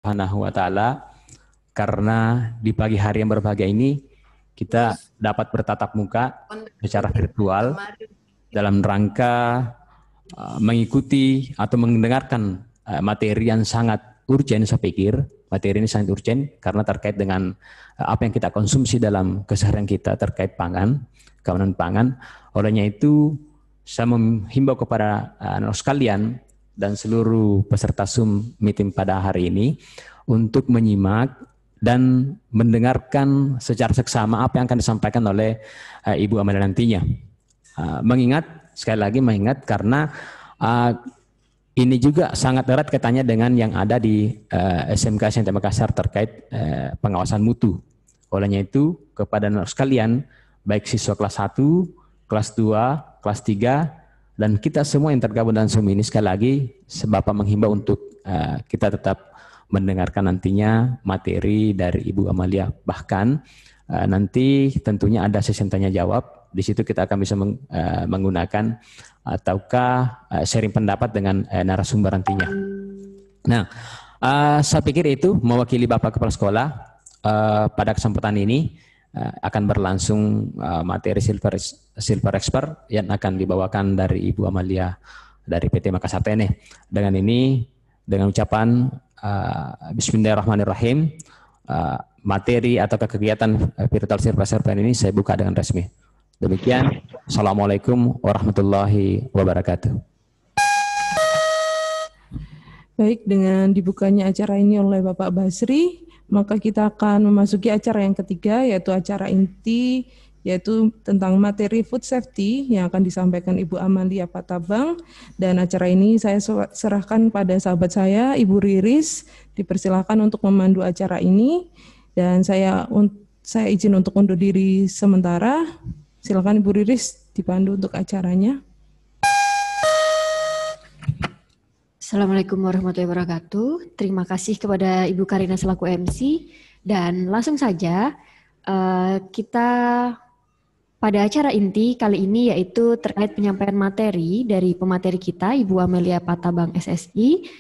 Subhanahu wa Ta'ala, karena di pagi hari yang berbahagia ini kita dapat bertatap muka secara virtual dalam rangka mengikuti atau mendengarkan materi yang sangat urgen. Saya pikir materi ini sangat urgen karena terkait dengan apa yang kita konsumsi dalam keseharian kita terkait pangan, keamanan pangan. Olehnya itu saya menghimbau kepada anak sekalian dan seluruh peserta Zoom meeting pada hari ini untuk menyimak dan mendengarkan secara seksama apa yang akan disampaikan oleh Ibu Amalia nantinya. Sekali lagi mengingat karena ini juga sangat erat kaitannya dengan yang ada di SMK SNT Makassar terkait pengawasan mutu. Olehnya itu kepada anak sekalian, baik siswa kelas 1, kelas 2, kelas 3, dan kita semua yang tergabung dalam Zoom ini, sekali lagi Bapak menghimbau untuk kita tetap mendengarkan nantinya materi dari Ibu Amalia. Bahkan nanti tentunya ada sesi tanya jawab. Di situ kita akan bisa menggunakan ataukah sharing pendapat dengan narasumber nantinya. Nah, saya pikir itu mewakili Bapak Kepala Sekolah pada kesempatan ini akan berlangsung materi Silver Expert yang akan dibawakan dari Ibu Amalia dari PT Makassar TNE. Dengan ini, dengan ucapan Bismillahirrahmanirrahim, materi atau kegiatan virtual Silver Expert ini saya buka dengan resmi. Demikian, Assalamualaikum warahmatullahi wabarakatuh. Baik, dengan dibukanya acara ini oleh Bapak Basri, maka kita akan memasuki acara yang ketiga, yaitu acara inti, yaitu tentang materi food safety yang akan disampaikan Ibu Amalia Patabang. Dan acara ini saya serahkan pada sahabat saya, Ibu Riris, dipersilakan untuk memandu acara ini. Dan saya izin untuk undur diri sementara. Silakan Ibu Riris dipandu untuk acaranya. Assalamualaikum warahmatullahi wabarakatuh. Terima kasih kepada Ibu Karina selaku MC. Dan langsung saja kita pada acara inti kali ini yaitu terkait penyampaian materi dari pemateri kita Ibu Amalia Patabang SSI.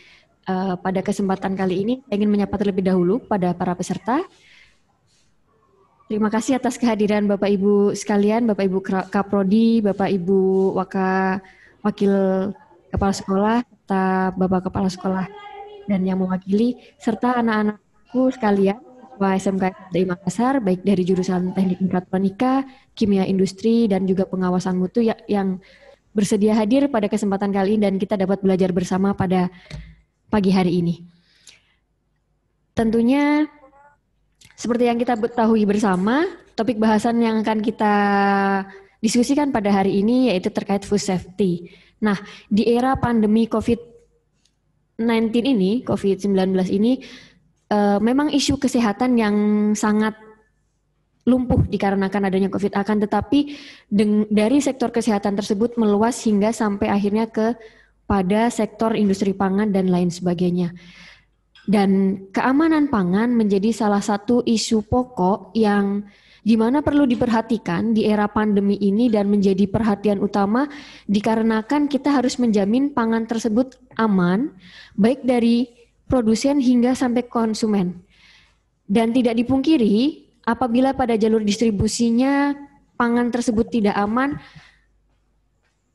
Pada kesempatan kali ini saya ingin menyapa terlebih dahulu pada para peserta. Terima kasih atas kehadiran Bapak Ibu sekalian, Bapak Ibu Kaprodi, Bapak Ibu Wakil Kepala Sekolah, serta Bapak Kepala Sekolah dan yang mewakili, serta anak-anakku sekalian, siswa SMK SNTI Makassar, baik dari jurusan Teknik Mekatronika, Kimia Industri, dan juga pengawasan mutu yang bersedia hadir pada kesempatan kali ini dan kita dapat belajar bersama pada pagi hari ini. Tentunya, seperti yang kita ketahui bersama, topik bahasan yang akan kita diskusikan pada hari ini yaitu terkait food safety. Nah, di era pandemi COVID-19 ini, memang isu kesehatan yang sangat lumpuh dikarenakan adanya COVID, akan tetapi dari sektor kesehatan tersebut meluas hingga sampai akhirnya pada sektor industri pangan dan lain sebagainya. Dan keamanan pangan menjadi salah satu isu pokok yang dimana perlu diperhatikan di era pandemi ini dan menjadi perhatian utama dikarenakan kita harus menjamin pangan tersebut aman, baik dari produsen hingga sampai konsumen. Dan tidak dipungkiri apabila pada jalur distribusinya pangan tersebut tidak aman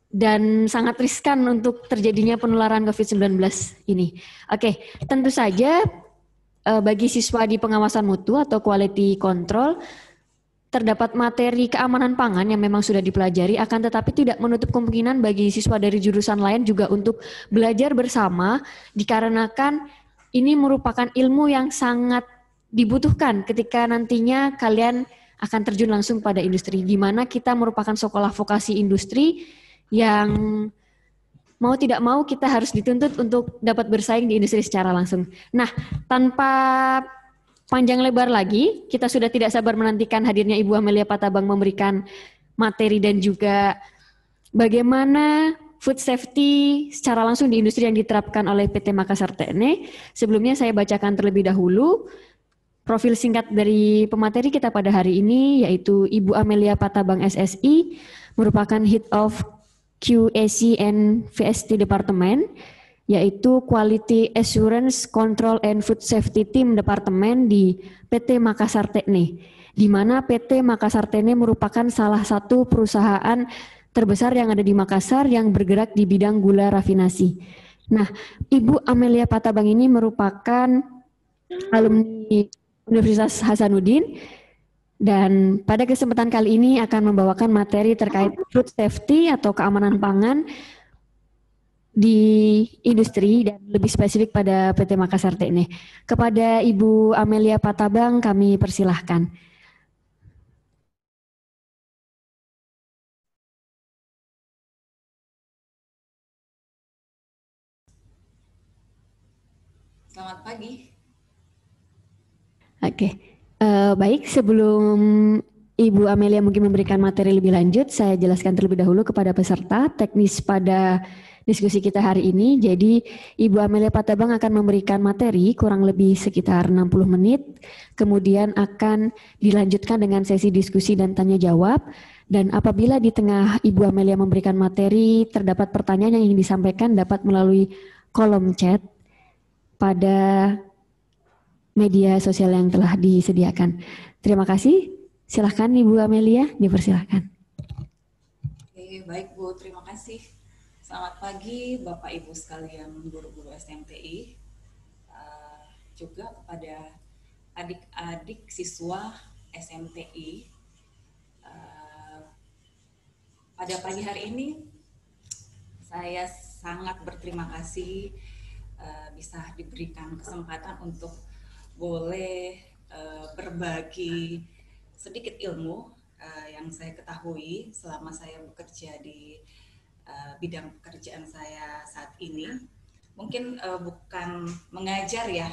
dan sangat riskan untuk terjadinya penularan COVID-19 ini. Oke, tentu saja bagi siswa di pengawasan mutu atau quality control, terdapat materi keamanan pangan yang memang sudah dipelajari, akan tetapi tidak menutup kemungkinan bagi siswa dari jurusan lain juga untuk belajar bersama, dikarenakan ini merupakan ilmu yang sangat dibutuhkan ketika nantinya kalian akan terjun langsung pada industri, di mana kita merupakan sekolah vokasi industri yang mau tidak mau kita harus dituntut untuk dapat bersaing di industri secara langsung. Nah, tanpa panjang lebar lagi, kita sudah tidak sabar menantikan hadirnya Ibu Amalia Patabang memberikan materi dan juga bagaimana food safety secara langsung di industri yang diterapkan oleh PT Makassar TNE. Sebelumnya saya bacakan terlebih dahulu profil singkat dari pemateri kita pada hari ini, yaitu Ibu Amalia Patabang SSI, merupakan Head of QAC and VST Department, yaitu Quality Assurance Control and Food Safety Team Departemen di PT Makassar Tekne, di mana PT Makassar Tekne merupakan salah satu perusahaan terbesar yang ada di Makassar yang bergerak di bidang gula rafinasi. Nah, Ibu Amelia Patabang ini merupakan alumni Universitas Hasanuddin, dan pada kesempatan kali ini akan membawakan materi terkait food safety atau keamanan pangan di industri dan lebih spesifik pada PT Makassar Tekne. Kepada Ibu Amelia Patabang kami persilahkan. Selamat pagi. Oke, baik, sebelum Ibu Amelia mungkin memberikan materi lebih lanjut, saya jelaskan terlebih dahulu kepada peserta teknis pada diskusi kita hari ini. Jadi Ibu Amelia Patabang akan memberikan materi kurang lebih sekitar 60 menit, kemudian akan dilanjutkan dengan sesi diskusi dan tanya jawab. Dan apabila di tengah Ibu Amelia memberikan materi, terdapat pertanyaan yang ingin disampaikan dapat melalui kolom chat pada media sosial yang telah disediakan. Terima kasih. Silahkan Ibu Amelia, dipersilahkan. Oke, baik Bu, terima kasih. Selamat pagi Bapak Ibu sekalian guru-guru SMTI, juga kepada adik-adik siswa SMTI. Pada pagi hari ini saya sangat berterima kasih bisa diberikan kesempatan untuk boleh berbagi sedikit ilmu yang saya ketahui selama saya bekerja di bidang pekerjaan saya saat ini. Mungkin bukan mengajar ya,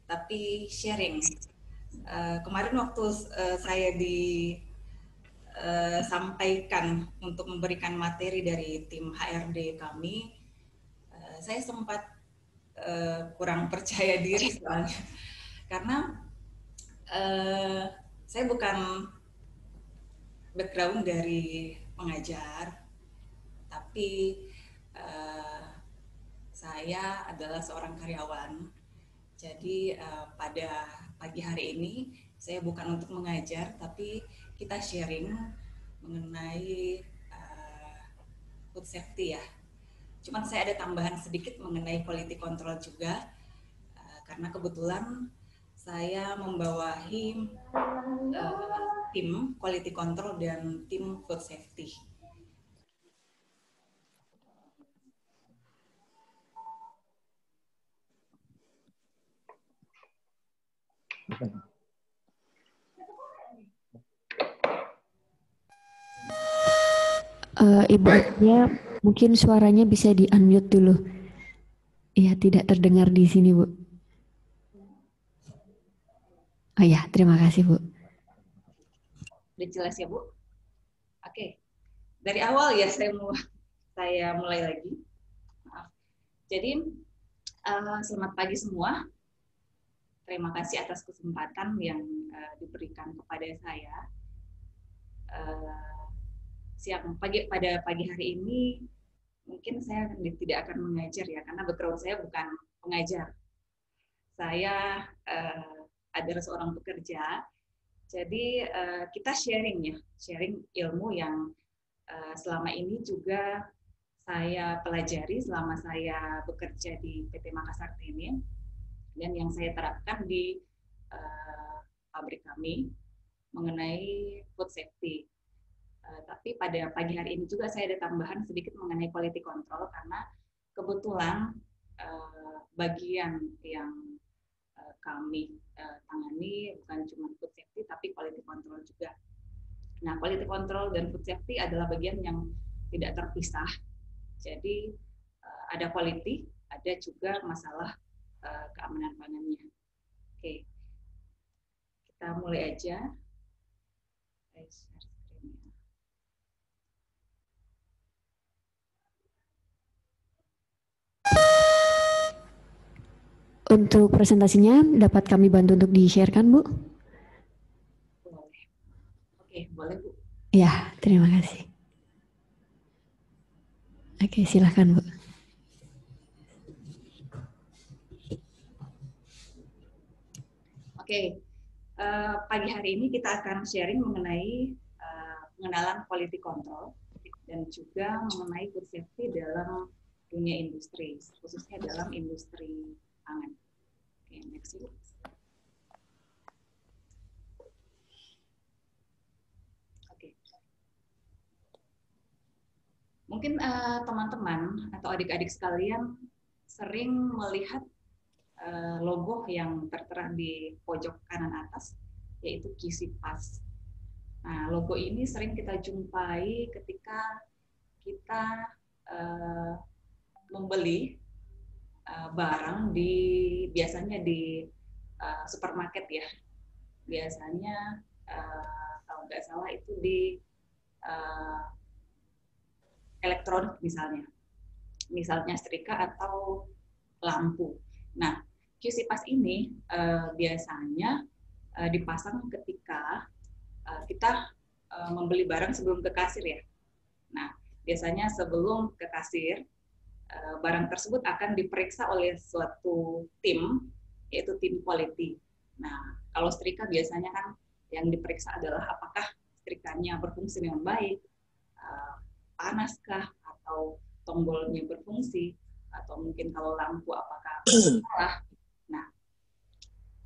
tapi sharing. Kemarin waktu saya disampaikan untuk memberikan materi dari tim HRD kami, saya sempat kurang percaya diri soalnya. Karena saya bukan background dari pengajar, tapi saya adalah seorang karyawan. Jadi pada pagi hari ini saya bukan untuk mengajar, tapi kita sharing mengenai food safety ya. Cuman saya ada tambahan sedikit mengenai quality control juga, karena kebetulan saya membawahi tim quality control dan tim food safety. Ibu Amelia, mungkin suaranya bisa di-unmute dulu. Iya, tidak terdengar di sini, Bu. Oh ya, terima kasih, Bu. Udah jelas ya, Bu? Oke. Dari awal ya saya mulai lagi. Maaf. Jadi, selamat pagi semua. Terima kasih atas kesempatan yang diberikan kepada saya. Pada pagi hari ini mungkin saya tidak akan mengajar ya, karena background saya bukan pengajar. Saya adalah seorang pekerja. Jadi kita sharing ilmu yang selama ini juga saya pelajari selama saya bekerja di PT Makassar Tekne, dan yang saya terapkan di pabrik kami mengenai food safety. Tapi pada pagi hari ini juga saya ada tambahan sedikit mengenai quality control, karena kebetulan bagian yang kami tangani bukan cuma food safety tapi quality control juga. Nah, quality control dan food safety adalah bagian yang tidak terpisah. Jadi ada quality, ada juga masalah keamanan pangannya. Oke, kita mulai aja. Untuk presentasinya dapat kami bantu untuk di-share-kan, Bu? Boleh. Oke, boleh, Bu. Ya, terima kasih. Oke, silakan, Bu. Oke, pagi hari ini kita akan sharing mengenai pengenalan quality control dan juga mengenai food safety dalam dunia industri, khususnya dalam industri pangan. Oke, next slide. Oke. Mungkin teman-teman atau adik-adik sekalian sering melihat logo yang tertera di pojok kanan atas, yaitu QC Pass. Nah, logo ini sering kita jumpai ketika kita membeli barang biasanya di supermarket ya. Biasanya kalau nggak salah itu di elektronik misalnya setrika atau lampu. Nah, QC Pass ini biasanya dipasang ketika kita membeli barang sebelum ke kasir ya. Nah, biasanya sebelum ke kasir, barang tersebut akan diperiksa oleh suatu tim, yaitu tim quality. Nah, kalau setrika biasanya kan yang diperiksa adalah apakah setrikanya berfungsi dengan baik, panaskah, atau tombolnya berfungsi, atau mungkin kalau lampu apakah salah. Nah,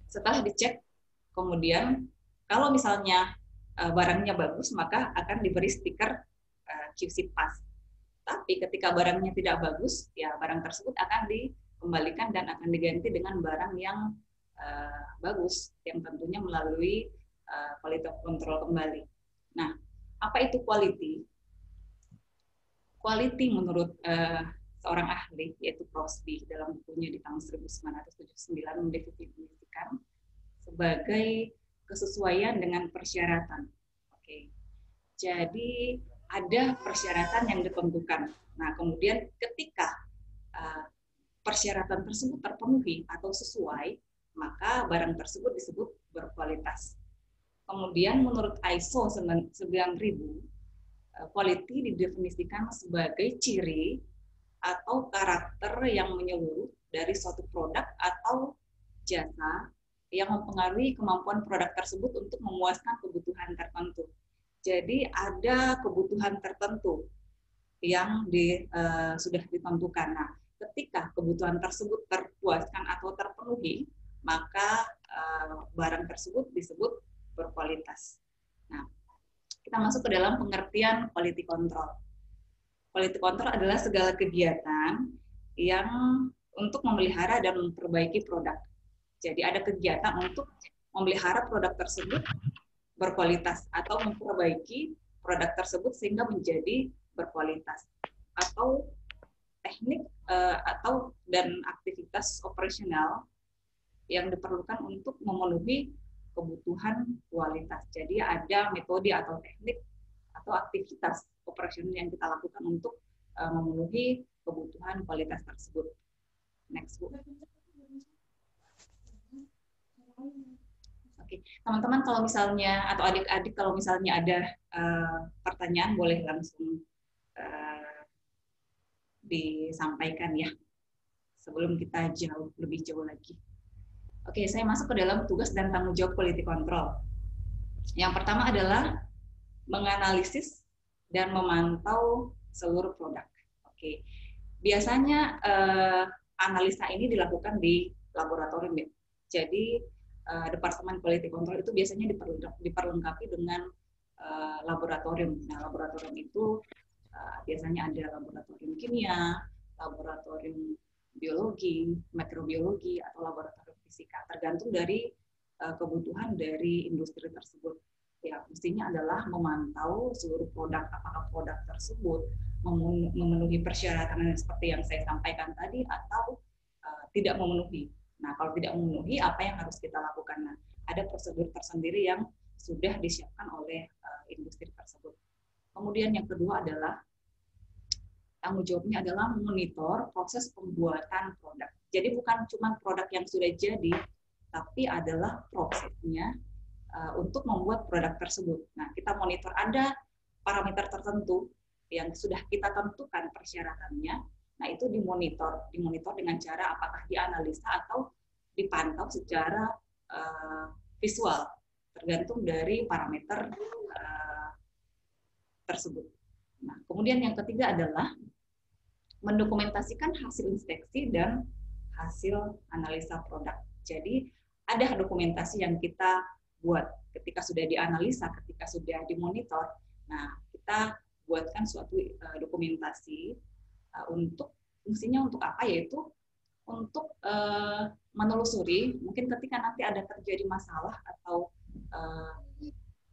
setelah dicek, kemudian kalau misalnya barangnya bagus, maka akan diberi stiker QC Pass. Tapi ketika barangnya tidak bagus, ya barang tersebut akan dikembalikan dan akan diganti dengan barang yang bagus, yang tentunya melalui quality control kembali. Nah, apa itu quality? Quality menurut seorang ahli, yaitu Crosby, dalam bukunya di tahun 1979 mendefinisikan sebagai kesesuaian dengan persyaratan. Oke. Jadi ada persyaratan yang ditentukan. Nah, kemudian ketika persyaratan tersebut terpenuhi atau sesuai, maka barang tersebut disebut berkualitas. Kemudian menurut ISO 9000, quality didefinisikan sebagai ciri atau karakter yang menyeluruh dari suatu produk atau jasa yang mempengaruhi kemampuan produk tersebut untuk memuaskan kebutuhan tertentu. Jadi ada kebutuhan tertentu yang sudah ditentukan. Nah, ketika kebutuhan tersebut terpuaskan atau terpenuhi, maka barang tersebut disebut berkualitas. Nah, kita masuk ke dalam pengertian quality control. Quality control adalah segala kegiatan yang untuk memelihara dan memperbaiki produk. Jadi ada kegiatan untuk memelihara produk tersebut berkualitas atau memperbaiki produk tersebut sehingga menjadi berkualitas, atau teknik dan aktivitas operasional yang diperlukan untuk memenuhi kebutuhan kualitas. Jadi ada metode atau teknik atau aktivitas operasional yang kita lakukan untuk memenuhi kebutuhan kualitas tersebut. Next, Bu. Oke, teman-teman kalau misalnya atau adik-adik kalau misalnya ada pertanyaan boleh langsung disampaikan ya sebelum kita lebih jauh lagi. Oke, saya masuk ke dalam tugas dan tanggung jawab quality control. Yang pertama adalah menganalisis dan memantau seluruh produk. Oke, biasanya analisa ini dilakukan di laboratorium ya. Jadi Departemen Quality Control itu biasanya diperlengkapi dengan laboratorium. Nah, laboratorium itu biasanya ada laboratorium kimia, laboratorium biologi, mikrobiologi, atau laboratorium fisika, tergantung dari kebutuhan dari industri tersebut. Ya, mestinya adalah memantau seluruh produk, apakah produk tersebut memenuhi persyaratan seperti yang saya sampaikan tadi atau tidak memenuhi. Nah, kalau tidak memenuhi, apa yang harus kita lakukan? Nah, ada prosedur tersendiri yang sudah disiapkan oleh industri tersebut. Kemudian yang kedua adalah tanggung jawabnya adalah memonitor proses pembuatan produk. Jadi bukan cuma produk yang sudah jadi, tapi adalah prosesnya untuk membuat produk tersebut. Nah, kita monitor ada parameter tertentu yang sudah kita tentukan persyaratannya. Nah, itu dimonitor dengan cara apakah dianalisa atau dipantau secara visual, tergantung dari parameter tersebut. Nah, kemudian yang ketiga adalah mendokumentasikan hasil inspeksi dan hasil analisa produk. Jadi ada dokumentasi yang kita buat ketika sudah dianalisa, ketika sudah dimonitor. Nah, kita buatkan suatu dokumentasi untuk fungsinya untuk apa, yaitu untuk menelusuri mungkin ketika nanti ada terjadi masalah atau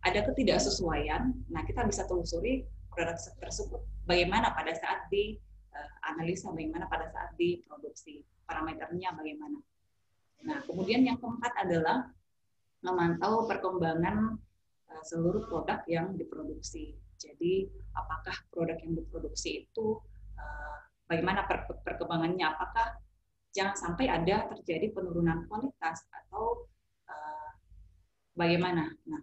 ada ketidaksesuaian, nah kita bisa telusuri produk tersebut bagaimana pada saat dianalisa, bagaimana pada saat diproduksi, parameternya bagaimana. Nah, kemudian yang keempat adalah memantau perkembangan seluruh produk yang diproduksi. Jadi, apakah produk yang diproduksi itu bagaimana perkembangannya, apakah jangan sampai ada terjadi penurunan kualitas atau bagaimana. Nah,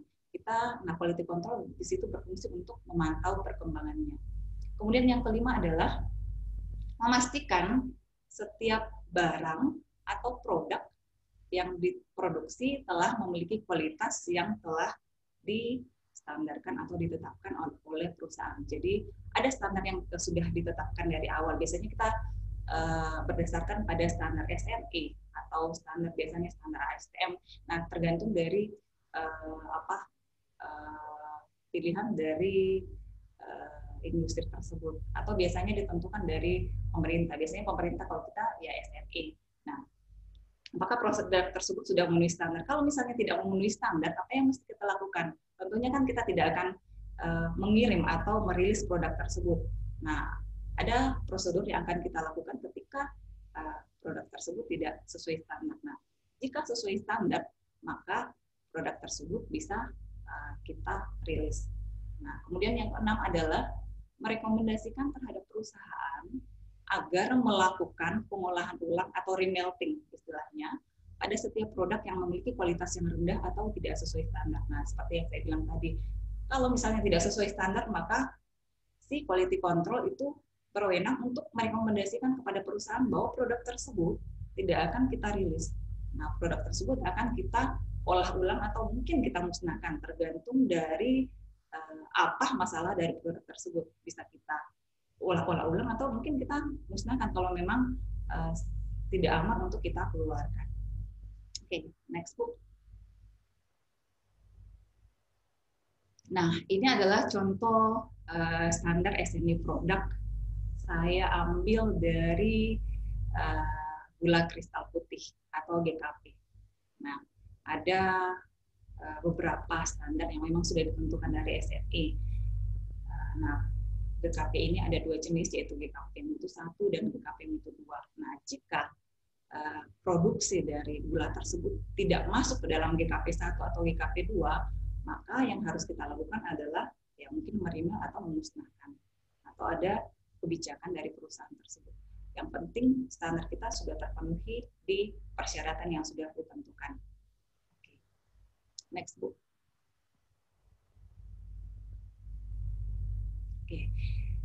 quality control di situ berfungsi untuk memantau perkembangannya. Kemudian yang kelima adalah memastikan setiap barang atau produk yang diproduksi telah memiliki kualitas yang telah distandarkan atau ditetapkan oleh perusahaan. Jadi ada standar yang sudah ditetapkan dari awal. Biasanya kita berdasarkan pada standar SRE atau biasanya standar ASTM. Nah, tergantung dari pilihan dari industri tersebut, atau biasanya ditentukan dari pemerintah. Biasanya pemerintah kalau kita ya SRE. Nah, apakah produk tersebut sudah memenuhi standar? Kalau misalnya tidak memenuhi standar, apa yang mesti kita lakukan? Tentunya kan kita tidak akan mengirim atau merilis produk tersebut. Nah, ada prosedur yang akan kita lakukan ketika produk tersebut tidak sesuai standar. Nah, jika sesuai standar, maka produk tersebut bisa kita rilis. Nah, kemudian yang keenam adalah merekomendasikan terhadap perusahaan agar melakukan pengolahan ulang atau remelting istilahnya pada setiap produk yang memiliki kualitas yang rendah atau tidak sesuai standar. Nah, seperti yang saya bilang tadi, kalau misalnya tidak sesuai standar, maka si quality control itu berwenang untuk merekomendasikan kepada perusahaan bahwa produk tersebut tidak akan kita rilis. Nah, produk tersebut akan kita olah ulang atau mungkin kita musnahkan, tergantung dari apa masalah dari produk tersebut. Bisa kita olah ulang atau mungkin kita musnahkan kalau memang tidak aman untuk kita keluarkan. Oke, next book. Nah, ini adalah contoh standar SNI produk. Saya ambil dari gula kristal putih atau GKP. Nah, ada beberapa standar yang memang sudah ditentukan dari SNI. Nah, GKP ini ada dua jenis, yaitu GKP mutu 1 dan GKP mutu 2. Nah, jika produksi dari gula tersebut tidak masuk ke dalam GKP 1 atau GKP 2, maka yang harus kita lakukan adalah ya mungkin menerima atau memusnahkan. Atau ada kebijakan dari perusahaan tersebut. Yang penting standar kita sudah terpenuhi di persyaratan yang sudah ditentukan. Oke. Next book. Oke.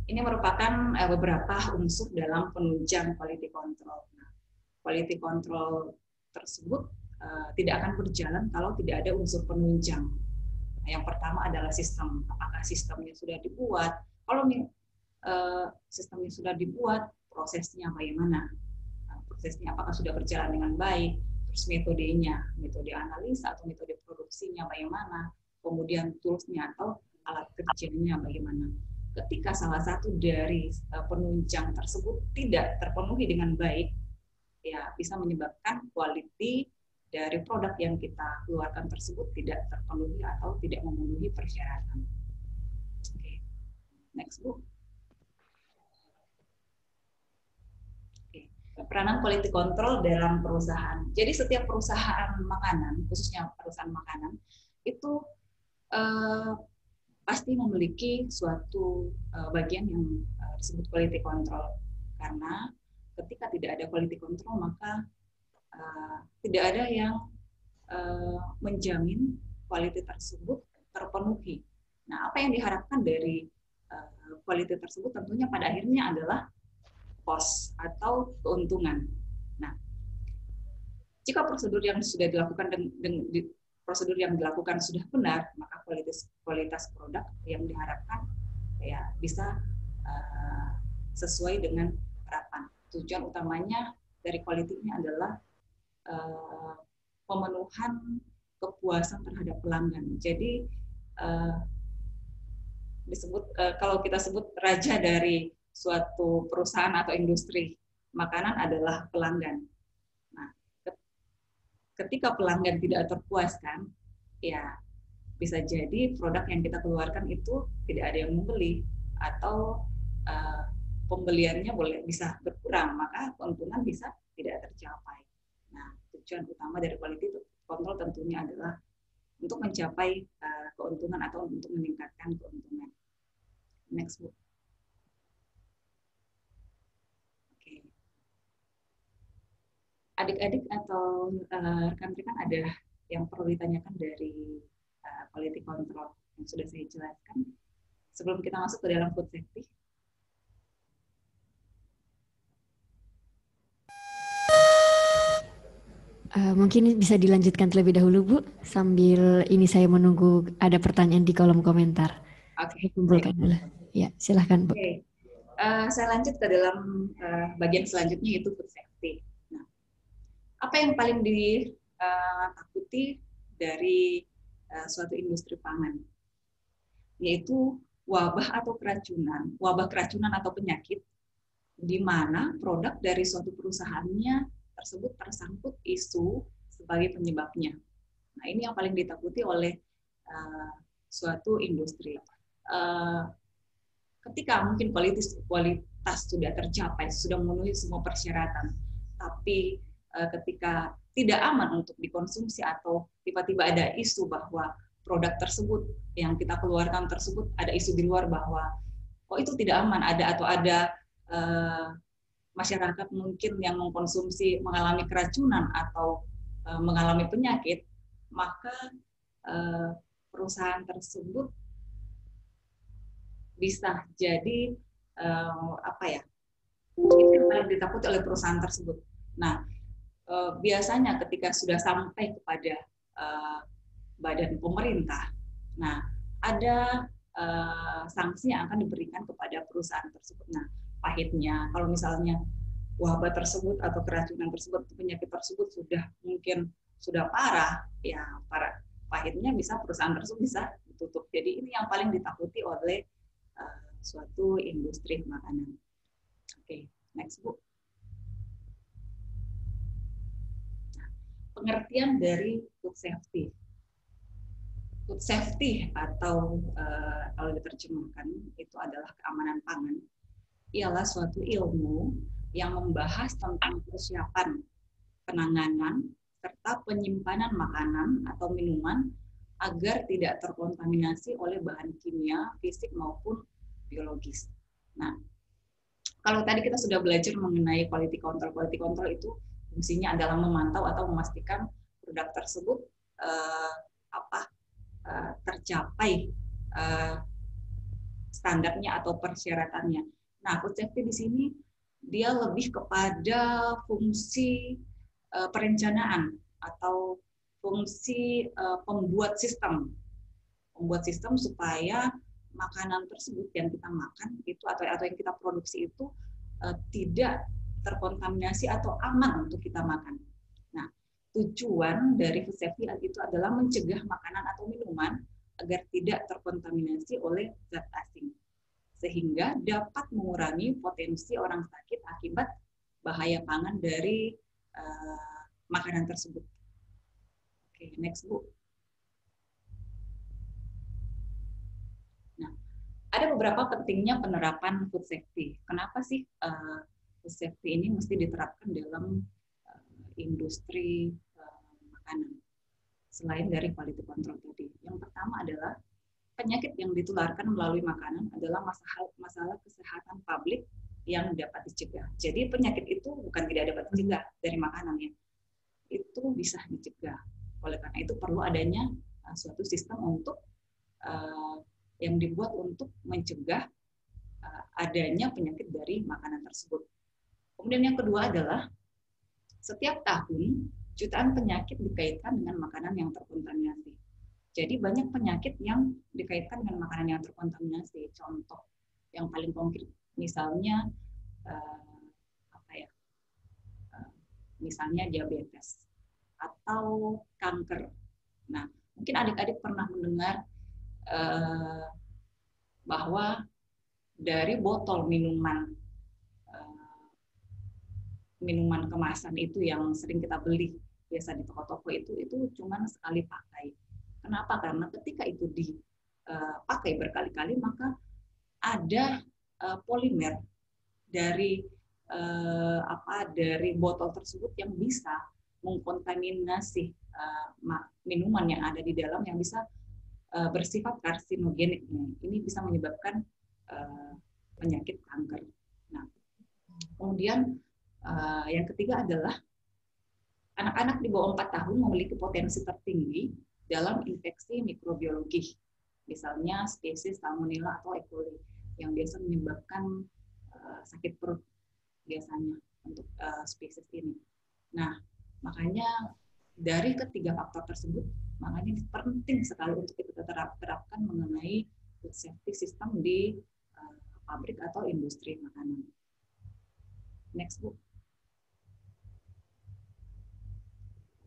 Ini merupakan beberapa unsur dalam penunjang quality control. Nah, quality control tersebut tidak akan berjalan kalau tidak ada unsur penunjang. Nah, yang pertama adalah sistem. Apakah sistemnya sudah dibuat? Kalau sistemnya sudah dibuat, prosesnya bagaimana? Prosesnya apakah sudah berjalan dengan baik? Terus metodenya, metode analisa atau metode produksinya bagaimana? Kemudian toolsnya atau alat kerjanya bagaimana? Ketika salah satu dari penunjang tersebut tidak terpenuhi dengan baik, ya bisa menyebabkan quality dari produk yang kita keluarkan tersebut tidak terpenuhi atau tidak memenuhi persyaratan. Oke. Next book. Peranan quality control dalam perusahaan. Jadi setiap perusahaan makanan, khususnya perusahaan makanan, itu pasti memiliki suatu bagian yang disebut quality control. Karena ketika tidak ada quality control, maka tidak ada yang menjamin quality tersebut terpenuhi. Nah, apa yang diharapkan dari quality tersebut tentunya pada akhirnya adalah cost atau keuntungan. Nah, Jika prosedur yang sudah dilakukan prosedur yang dilakukan sudah benar, maka kualitas produk yang diharapkan ya bisa sesuai dengan harapan. Tujuan utamanya dari quality ini adalah pemenuhan kepuasan terhadap pelanggan. Jadi kalau kita sebut raja dari suatu perusahaan atau industri makanan adalah pelanggan. Nah, ketika pelanggan tidak terpuaskan, ya bisa jadi produk yang kita keluarkan itu tidak ada yang membeli atau pembeliannya bisa berkurang, maka keuntungan bisa tidak tercapai. Nah, tujuan utama dari quality control tentunya adalah untuk mencapai keuntungan atau untuk meningkatkan keuntungan. Next, Bu. Oke. Adik-adik atau rekan-rekan ada yang perlu ditanyakan dari quality control yang sudah saya jelaskan sebelum kita masuk ke dalam food safety? Mungkin bisa dilanjutkan terlebih dahulu, Bu, sambil ini saya menunggu ada pertanyaan di kolom komentar. Oke. Kumpulkan dulu. Ya, silahkan, Bu. Oke. Saya lanjut ke dalam bagian selanjutnya, yaitu food safety. Nah, apa yang paling ditakuti dari suatu industri pangan? Yaitu wabah keracunan atau penyakit, di mana produk dari suatu perusahaannya tersebut tersangkut isu sebagai penyebabnya. Nah, ini yang paling ditakuti oleh suatu industri. Ketika mungkin kualitas sudah tercapai, sudah memenuhi semua persyaratan, tapi ketika tidak aman untuk dikonsumsi atau tiba-tiba ada isu bahwa produk tersebut yang kita keluarkan tersebut ada isu di luar bahwa itu tidak aman, ada masyarakat mungkin yang mengkonsumsi mengalami keracunan atau mengalami penyakit, maka perusahaan tersebut bisa jadi itu yang paling ditakuti oleh perusahaan tersebut. Nah, biasanya ketika sudah sampai kepada badan pemerintah, nah ada sanksi yang akan diberikan kepada perusahaan tersebut. Nah, pahitnya kalau misalnya wabah tersebut atau keracunan tersebut, penyakit tersebut sudah parah, ya pahitnya perusahaan tersebut bisa ditutup. Jadi ini yang paling ditakuti oleh suatu industri makanan. Oke, next, Bu. Nah, pengertian dari food safety. Food safety atau kalau diterjemahkan itu adalah keamanan pangan, ialah suatu ilmu yang membahas tentang persiapan, penanganan, serta penyimpanan makanan atau minuman agar tidak terkontaminasi oleh bahan kimia, fisik maupun biologis. Nah, kalau tadi kita sudah belajar mengenai quality control itu fungsinya adalah memantau atau memastikan produk tersebut tercapai standarnya atau persyaratannya. Nah, food safety di sini dia lebih kepada fungsi perencanaan atau fungsi pembuat sistem supaya makanan tersebut yang kita makan itu atau yang kita produksi itu tidak terkontaminasi atau aman untuk kita makan. Nah, tujuan dari food safety itu adalah mencegah makanan atau minuman agar tidak terkontaminasi oleh zat asing, sehingga dapat mengurangi potensi orang sakit akibat bahaya pangan dari makanan tersebut. Oke, next, Bu. Nah, ada beberapa pentingnya penerapan food safety. Kenapa sih food safety ini mesti diterapkan dalam industri makanan selain dari quality control tadi? Yang pertama adalah penyakit yang ditularkan melalui makanan adalah masalah kesehatan publik yang dapat dicegah. Jadi penyakit itu bukan tidak dapat dicegah dari makanan, ya. Itu bisa dicegah. Oleh karena itu perlu adanya suatu sistem untuk yang dibuat untuk mencegah adanya penyakit dari makanan tersebut. Kemudian yang kedua adalah setiap tahun jutaan penyakit dikaitkan dengan makanan yang terkontaminasi. Jadi banyak penyakit yang dikaitkan dengan makanan yang terkontaminasi. Contoh yang paling konkret, misalnya misalnya diabetes atau kanker. Nah, mungkin adik-adik pernah mendengar bahwa dari botol minuman kemasan itu yang sering kita beli biasa di toko-toko itu cuma sekali pakai. Kenapa? Karena ketika itu dipakai berkali-kali maka ada polimer dari botol tersebut yang bisa mengkontaminasi minuman yang ada di dalam yang bisa bersifat karsinogenik. Ini bisa menyebabkan penyakit kanker. Nah, kemudian yang ketiga adalah anak-anak di bawah 4 tahun memiliki potensi tertinggi dalam infeksi mikrobiologi, misalnya spesies Salmonella atau E. coli yang biasa menyebabkan sakit perut biasanya untuk spesies ini. Nah, makanya dari ketiga faktor tersebut, makanya penting sekali untuk kita terapkan mengenai food safety system di pabrik atau industri makanan. Next, Bu.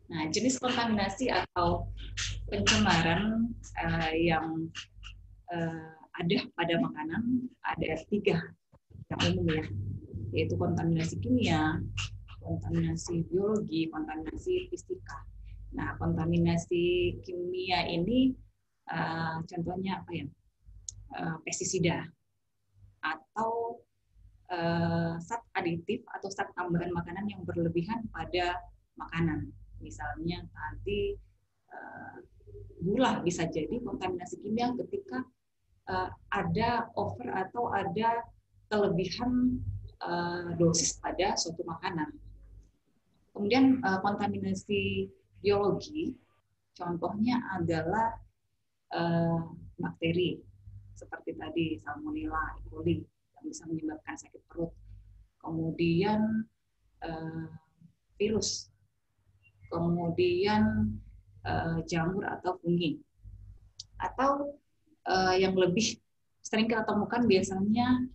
Nah, jenis kontaminasi atau pencemaran yang ada pada makanan ada 3 yang umum ya, yaitu kontaminasi kimia, kontaminasi biologi, kontaminasi fisika. Nah, kontaminasi kimia ini contohnya apa ya? Pestisida atau zat aditif atau zat tambahan makanan yang berlebihan pada makanan. Misalnya tadi gula bisa jadi kontaminasi kimia ketika ada over atau ada kelebihan dosis pada suatu makanan. Kemudian kontaminasi biologi, contohnya adalah bakteri seperti tadi Salmonella, E. coli yang bisa menyebabkan sakit perut. Kemudian virus, kemudian jamur atau fungi, atau yang lebih sering kita temukan biasanya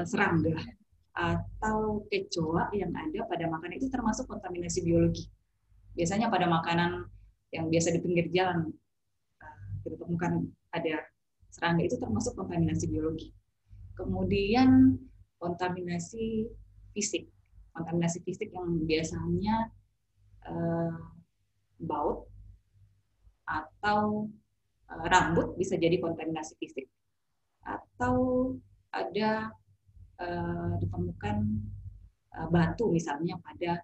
serangga atau kecoa yang ada pada makanan itu termasuk kontaminasi biologi. Biasanya pada makanan yang biasa di pinggir jalan kita temukan ada serangga, itu termasuk kontaminasi biologi. Kemudian kontaminasi fisik. Kontaminasi fisik yang biasanya baut atau rambut bisa jadi kontaminasi fisik. Atau ada ditemukan batu misalnya pada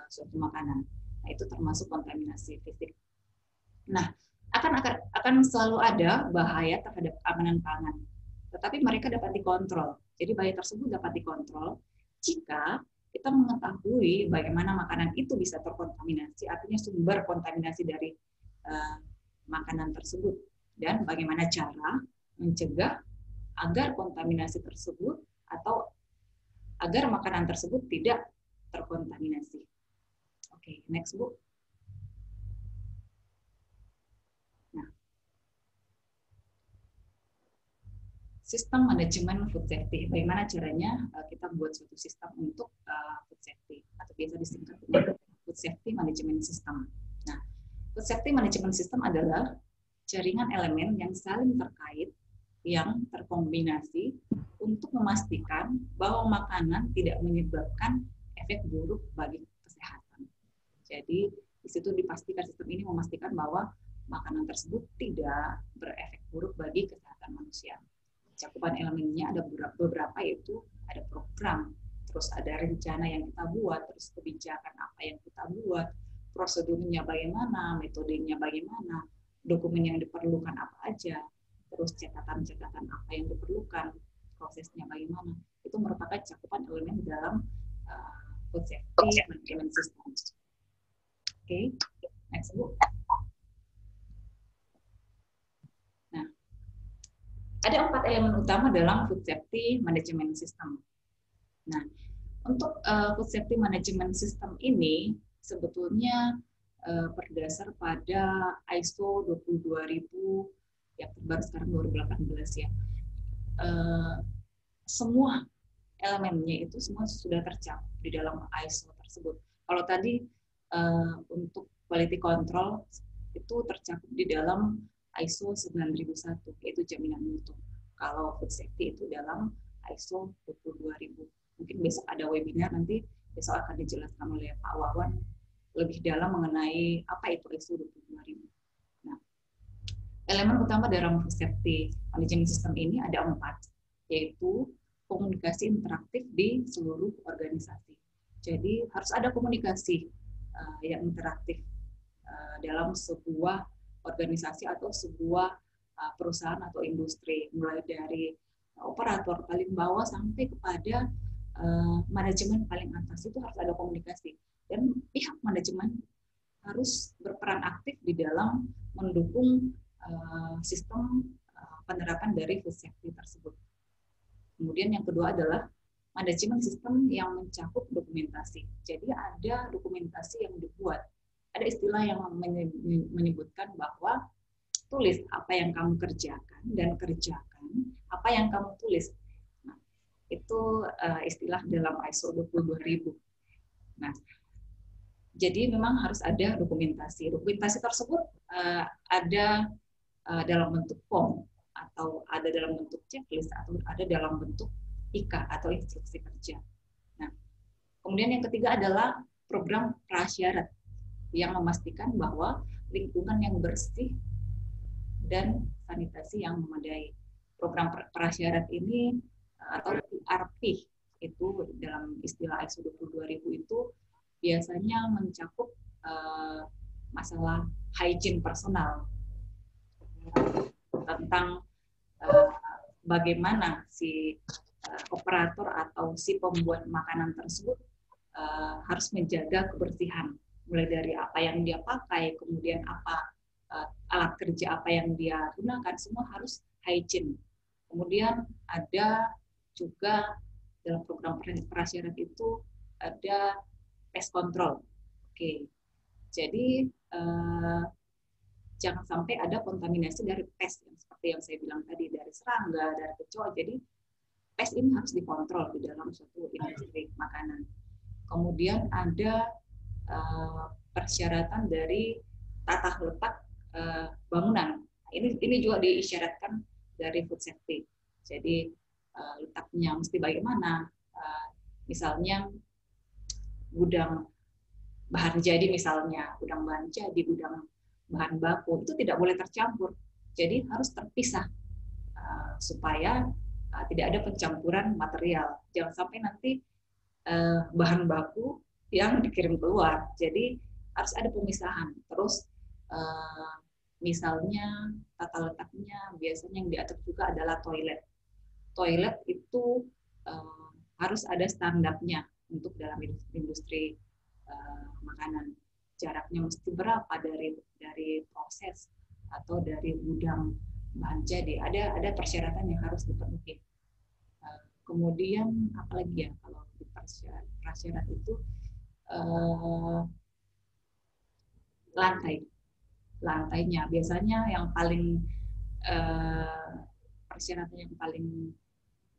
suatu makanan. Nah, itu termasuk kontaminasi fisik. Nah, akan selalu ada bahaya terhadap keamanan pangan. Tetapi mereka dapat dikontrol. Jadi bahaya tersebut dapat dikontrol jika kita mengetahui bagaimana makanan itu bisa terkontaminasi, artinya sumber kontaminasi dari makanan tersebut, dan bagaimana cara mencegah agar kontaminasi tersebut atau agar makanan tersebut tidak terkontaminasi. Oke, next, Bu. Nah, sistem manajemen food safety. Bagaimana caranya kita buat suatu sistem untuk food safety, atau biasa disingkat dengan food safety management system. Nah, food safety management system adalah jaringan elemen yang saling terkait, yang terkombinasi untuk memastikan bahwa makanan tidak menyebabkan efek buruk bagi kesehatan. Jadi, di situ dipastikan sistem ini memastikan bahwa makanan tersebut tidak berefek buruk bagi kesehatan manusia. Cakupan elemennya ada beberapa, yaitu ada program, terus ada rencana yang kita buat, terus kebijakan apa yang kita buat, prosedurnya bagaimana, metodenya bagaimana, dokumen yang diperlukan apa aja, terus catatan-catatan apa yang diperlukan, prosesnya bagaimana. Itu merupakan cakupan elemen dalam food safety management system. Oke, next, Bu. Nah, ada 4 elemen utama dalam food safety management system. Nah, untuk food safety management system ini sebetulnya berdasar pada ISO 22000 yang terbaru sekarang 2018 ya. Semua elemennya itu semua sudah tercakup di dalam ISO tersebut. Kalau tadi untuk quality control itu tercakup di dalam ISO 9001 yaitu jaminan mutu. Kalau food safety itu dalam ISO 22000. Mungkin besok ada webinar, nanti besok akan dijelaskan oleh Pak Wawan lebih dalam mengenai apa itu ISO 22000. Nah, elemen utama dalam food safety management system ini ada 4, yaitu komunikasi interaktif di seluruh organisasi. Jadi harus ada komunikasi yang interaktif dalam sebuah organisasi atau sebuah perusahaan atau industri, mulai dari operator paling bawah sampai kepada manajemen paling atas, itu harus ada komunikasi. Dan pihak manajemen harus berperan aktif di dalam mendukung sistem penerapan dari food safety tersebut. Kemudian yang kedua adalah manajemen sistem yang mencakup dokumentasi. Jadi ada dokumentasi yang dibuat. Ada istilah yang menyebutkan bahwa tulis apa yang kamu kerjakan dan kerjakan apa yang kamu tulis. Nah, itu istilah dalam ISO 22000. Nah, jadi memang harus ada dokumentasi. Dokumentasi tersebut ada dalam bentuk form, atau ada dalam bentuk checklist, atau ada dalam bentuk IK atau instruksi kerja. Nah, kemudian yang ketiga adalah program prasyarat yang memastikan bahwa lingkungan yang bersih dan sanitasi yang memadai. Program prasyarat ini atau PRP itu dalam istilah ISO 22000 itu biasanya mencakup masalah hygiene personal, tentang bagaimana si operator atau si pembuat makanan tersebut harus menjaga kebersihan, mulai dari apa yang dia pakai, kemudian apa alat kerja apa yang dia gunakan, semua harus hygiene. Kemudian ada juga dalam program prasyarat itu ada pest control. Oke, jadi jangan sampai ada kontaminasi dari pest yang seperti yang saya bilang tadi, dari serangga, dari kecoa. Jadi pest ini harus dikontrol di dalam suatu industri makanan. Kemudian ada persyaratan dari tata letak bangunan. Ini juga diisyaratkan dari food safety. Jadi letaknya mesti bagaimana? Misalnya gudang bahan jadi, misalnya gudang bahan jadi, gudang bahan baku itu tidak boleh tercampur. Jadi harus terpisah supaya tidak ada pencampuran material. Jangan sampai nanti bahan baku yang dikirim keluar. Jadi harus ada pemisahan. Terus misalnya tata letaknya biasanya yang diatur juga adalah toilet. Toilet itu harus ada standarnya untuk dalam industri makanan. Jaraknya mesti berapa dari proses atau dari gudang bahan jadi. Ada persyaratan yang harus dipenuhi. Kemudian apalagi ya kalau di prasyarat itu lantainya biasanya yang paling persyaratan yang paling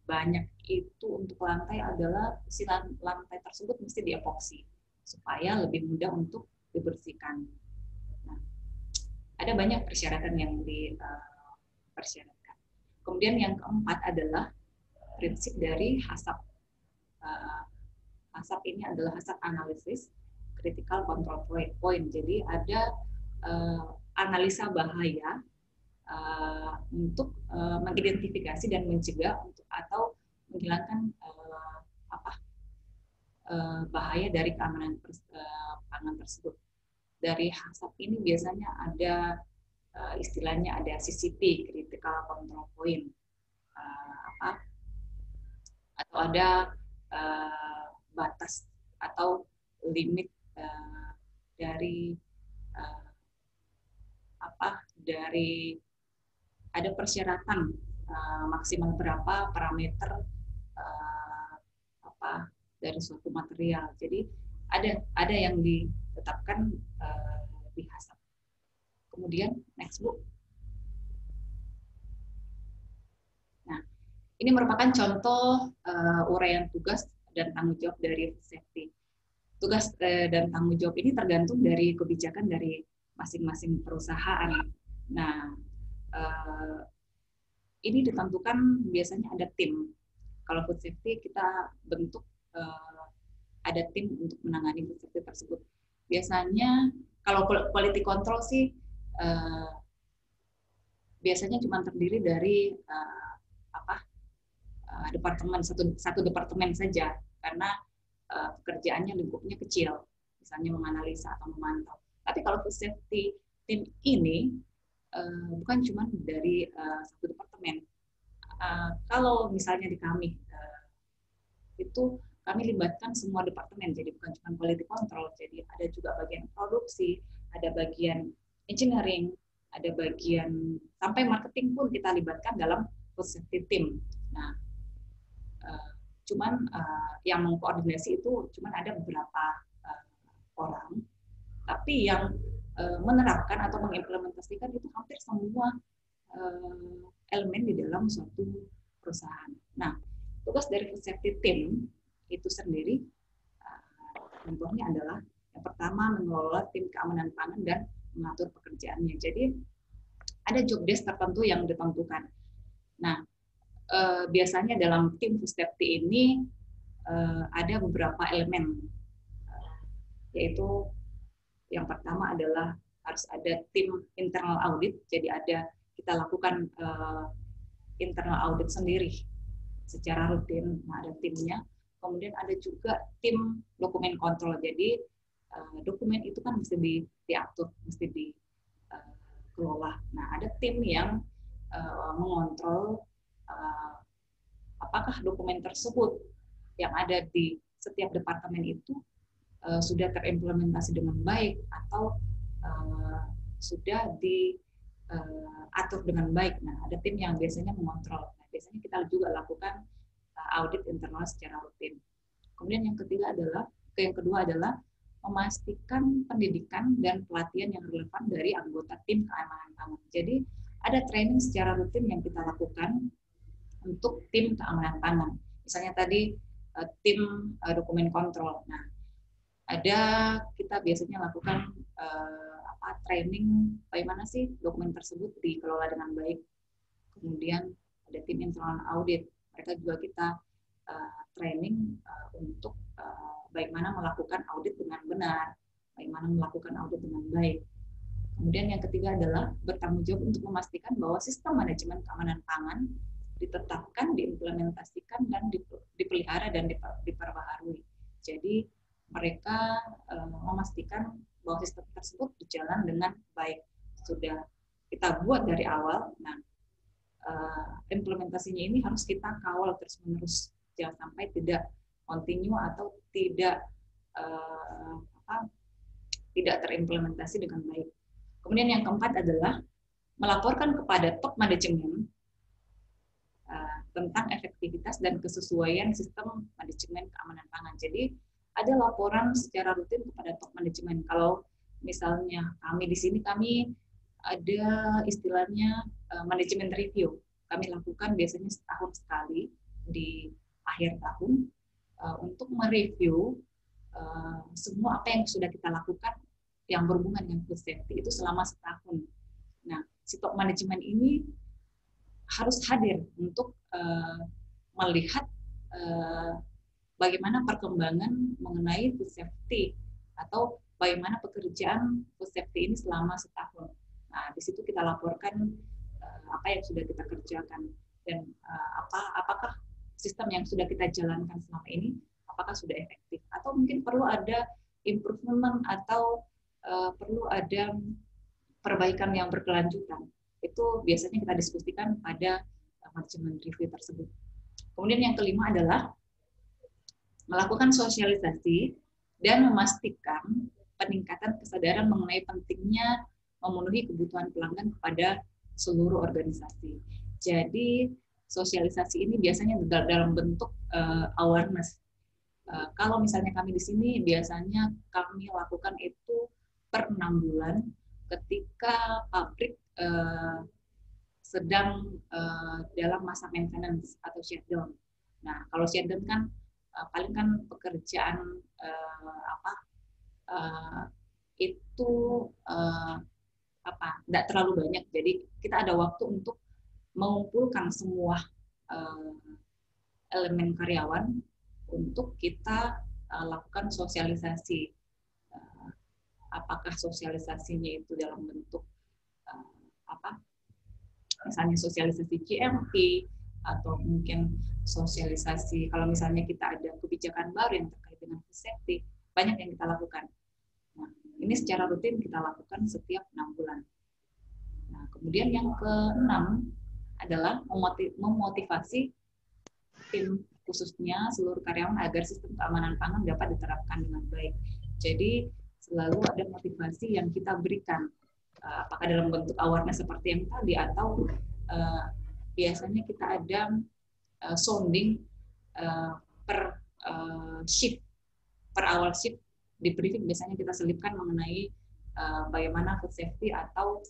banyak itu untuk lantai adalah si lantai tersebut mesti diepoksi supaya lebih mudah untuk dibersihkan. Nah, ada banyak persyaratan yang dipersyaratkan. Kemudian yang keempat adalah prinsip dari HACCP. HACCP ini adalah HACCP analisis critical control point. Jadi ada analisa bahaya untuk mengidentifikasi dan mencegah atau menghilangkan bahaya dari keamanan pangan tersebut. Dari HACCP ini biasanya ada istilahnya ada CCP, critical control point, atau ada batas atau limit dari ada persyaratan maksimal berapa parameter dari suatu material. Jadi ada yang ditetapkan di HACCP. Kemudian next Bu. Nah, ini merupakan contoh uraian tugas dan tanggung jawab dari food safety. Tugas dan tanggung jawab ini tergantung dari kebijakan dari masing-masing perusahaan. Nah, ini ditentukan biasanya ada tim. Kalau food safety kita bentuk ada tim untuk menangani food safety tersebut. Biasanya kalau quality control sih biasanya cuma terdiri dari departemen satu departemen saja, karena pekerjaannya lingkupnya kecil, misalnya menganalisa atau memantau. Tapi kalau food safety tim ini bukan cuma dari satu departemen. Kalau misalnya di kami itu kami libatkan semua departemen, jadi bukan cuma quality control, jadi ada juga bagian produksi, ada bagian engineering, ada bagian sampai marketing pun kita libatkan dalam food safety team. Nah, cuman yang mengkoordinasi itu cuman ada beberapa orang, tapi yang menerapkan atau mengimplementasikan itu hampir semua elemen di dalam suatu perusahaan. Nah, tugas dari food safety team itu sendiri contohnya adalah yang pertama mengelola tim keamanan pangan dan mengatur pekerjaannya. Jadi ada job desk tertentu yang ditentukan. Nah, biasanya dalam tim food safety ini ada beberapa elemen, yaitu yang pertama adalah harus ada tim internal audit, jadi kita lakukan internal audit sendiri secara rutin, nah ada timnya. Kemudian ada juga tim dokumen kontrol, jadi dokumen itu kan mesti diatur, mesti dikelola. Nah ada tim yang mengontrol apakah dokumen tersebut yang ada di setiap departemen itu sudah terimplementasi dengan baik atau sudah diatur dengan baik. Nah, ada tim yang biasanya mengontrol. Nah, biasanya kita juga lakukan audit internal secara rutin. Kemudian yang kedua adalah memastikan pendidikan dan pelatihan yang relevan dari anggota tim keamanan pangan. Jadi ada training secara rutin yang kita lakukan untuk tim keamanan pangan. Misalnya tadi tim dokumen kontrol. Nah, kita biasanya lakukan training bagaimana sih dokumen tersebut dikelola dengan baik. Kemudian ada tim internal audit, mereka juga kita training untuk bagaimana melakukan audit dengan benar, bagaimana melakukan audit dengan baik. Kemudian yang ketiga adalah bertanggung jawab untuk memastikan bahwa sistem manajemen keamanan pangan ditetapkan, diimplementasikan, dan dipelihara dan diperbaharui. Jadi mereka memastikan bahwa sistem tersebut berjalan dengan baik. Sudah kita buat dari awal. Nah, implementasinya ini harus kita kawal terus-menerus, jangan sampai tidak continue atau tidak terimplementasi dengan baik. Kemudian yang keempat adalah melaporkan kepada top manajemen tentang efektivitas dan kesesuaian sistem manajemen keamanan pangan. Jadi ada laporan secara rutin kepada top manajemen. Kalau misalnya kami di sini ada istilahnya manajemen review. Kami lakukan biasanya setahun sekali di akhir tahun untuk mereview semua apa yang sudah kita lakukan yang berhubungan dengan food safety itu selama setahun. Nah, si top manajemen ini harus hadir untuk melihat bagaimana perkembangan mengenai food safety atau bagaimana pekerjaan food safety ini selama setahun. Nah, di situ kita laporkan apa yang sudah kita kerjakan dan apakah sistem yang sudah kita jalankan selama ini apakah sudah efektif atau mungkin perlu ada improvement atau perlu ada perbaikan yang berkelanjutan. Itu biasanya kita diskusikan pada manajemen review tersebut. Kemudian yang kelima adalah melakukan sosialisasi dan memastikan peningkatan kesadaran mengenai pentingnya memenuhi kebutuhan pelanggan kepada seluruh organisasi. Jadi sosialisasi ini biasanya dalam bentuk awareness. Kalau misalnya kami di sini biasanya kami lakukan itu per 6 bulan ketika pabrik sedang dalam masa maintenance atau shutdown. Nah, kalau shutdown kan paling kan pekerjaan itu tidak terlalu banyak. Jadi kita ada waktu untuk mengumpulkan semua elemen karyawan untuk kita lakukan sosialisasi. Apakah sosialisasinya itu dalam bentuk misalnya sosialisasi GMP atau mungkin sosialisasi kalau misalnya kita ada kebijakan baru yang terkait dengan food safety, banyak yang kita lakukan. Nah, ini secara rutin kita lakukan setiap 6 bulan. Nah, kemudian yang ke-6 adalah memotivasi tim, khususnya seluruh karyawan agar sistem keamanan pangan dapat diterapkan dengan baik. Jadi selalu ada motivasi yang kita berikan, apakah dalam bentuk awareness seperti yang tadi atau biasanya kita ada sounding per shift, per awal shift di briefing biasanya kita selipkan mengenai bagaimana food safety atau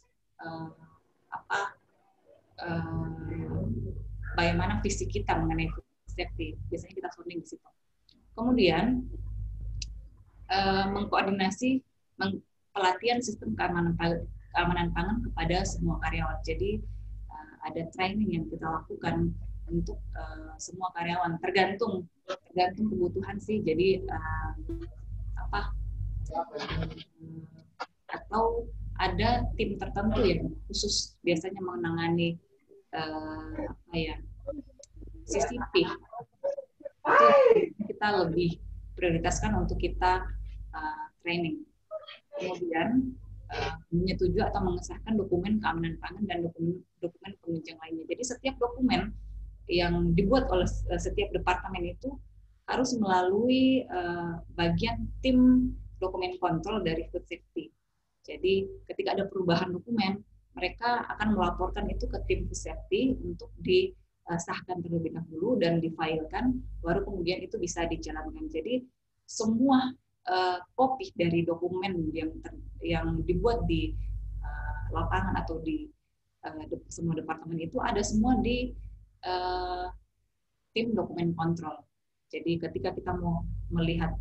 bagaimana visi kita mengenai food safety. Biasanya kita sounding di situ. Kemudian mengkoordinasi pelatihan sistem keamanan pangan kepada semua karyawan. Jadi ada training yang kita lakukan untuk semua karyawan, tergantung kebutuhan sih. Jadi atau ada tim tertentu yang khusus biasanya menangani CCP. Itu kita lebih prioritaskan untuk kita training. Kemudian menyetujui atau mengesahkan dokumen keamanan pangan dan dokumen penunjang lainnya. Jadi setiap dokumen yang dibuat oleh setiap departemen itu harus melalui bagian tim dokumen kontrol dari food safety. Jadi ketika ada perubahan dokumen, mereka akan melaporkan itu ke tim food safety untuk disahkan terlebih dahulu dan difilekan, baru kemudian itu bisa dijalankan. Jadi semua kopi dari dokumen yang dibuat di lapangan atau di semua departemen itu ada semua di tim dokumen kontrol. Jadi ketika kita mau melihat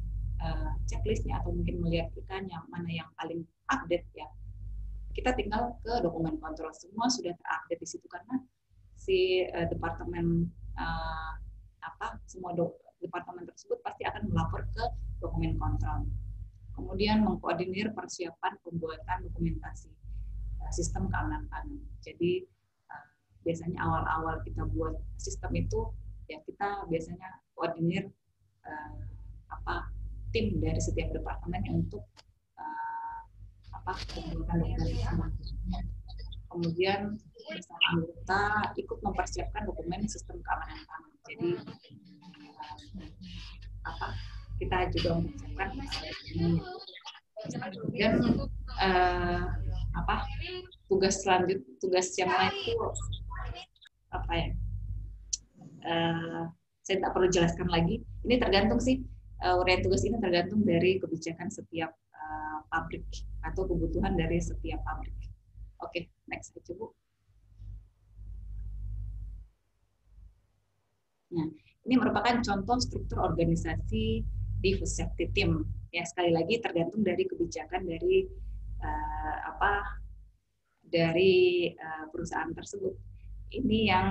checklistnya atau mungkin melihat ikannya mana yang paling update ya, kita tinggal ke dokumen kontrol. Semua sudah terupdate di situ karena si departemen semua departemen tersebut pasti akan melapor ke dokumen kontrol. Kemudian mengkoordinir persiapan pembuatan dokumentasi sistem keamanan pangan. Jadi biasanya awal-awal kita buat sistem itu ya kita biasanya koordinir tim dari setiap departemen untuk pembuatan dokumentasi. Kemudian bersama anggota ikut mempersiapkan dokumen sistem keamanan pangan. Jadi kita juga mempersiapkan kemudian tugas yang lain itu saya tak perlu jelaskan lagi. Ini tergantung sih uraian tugas ini tergantung dari kebijakan setiap pabrik atau kebutuhan dari setiap pabrik. Oke, next aja Bu. Nah, ini merupakan contoh struktur organisasi di food safety team. Ya, sekali lagi tergantung dari kebijakan dari perusahaan tersebut. Ini yang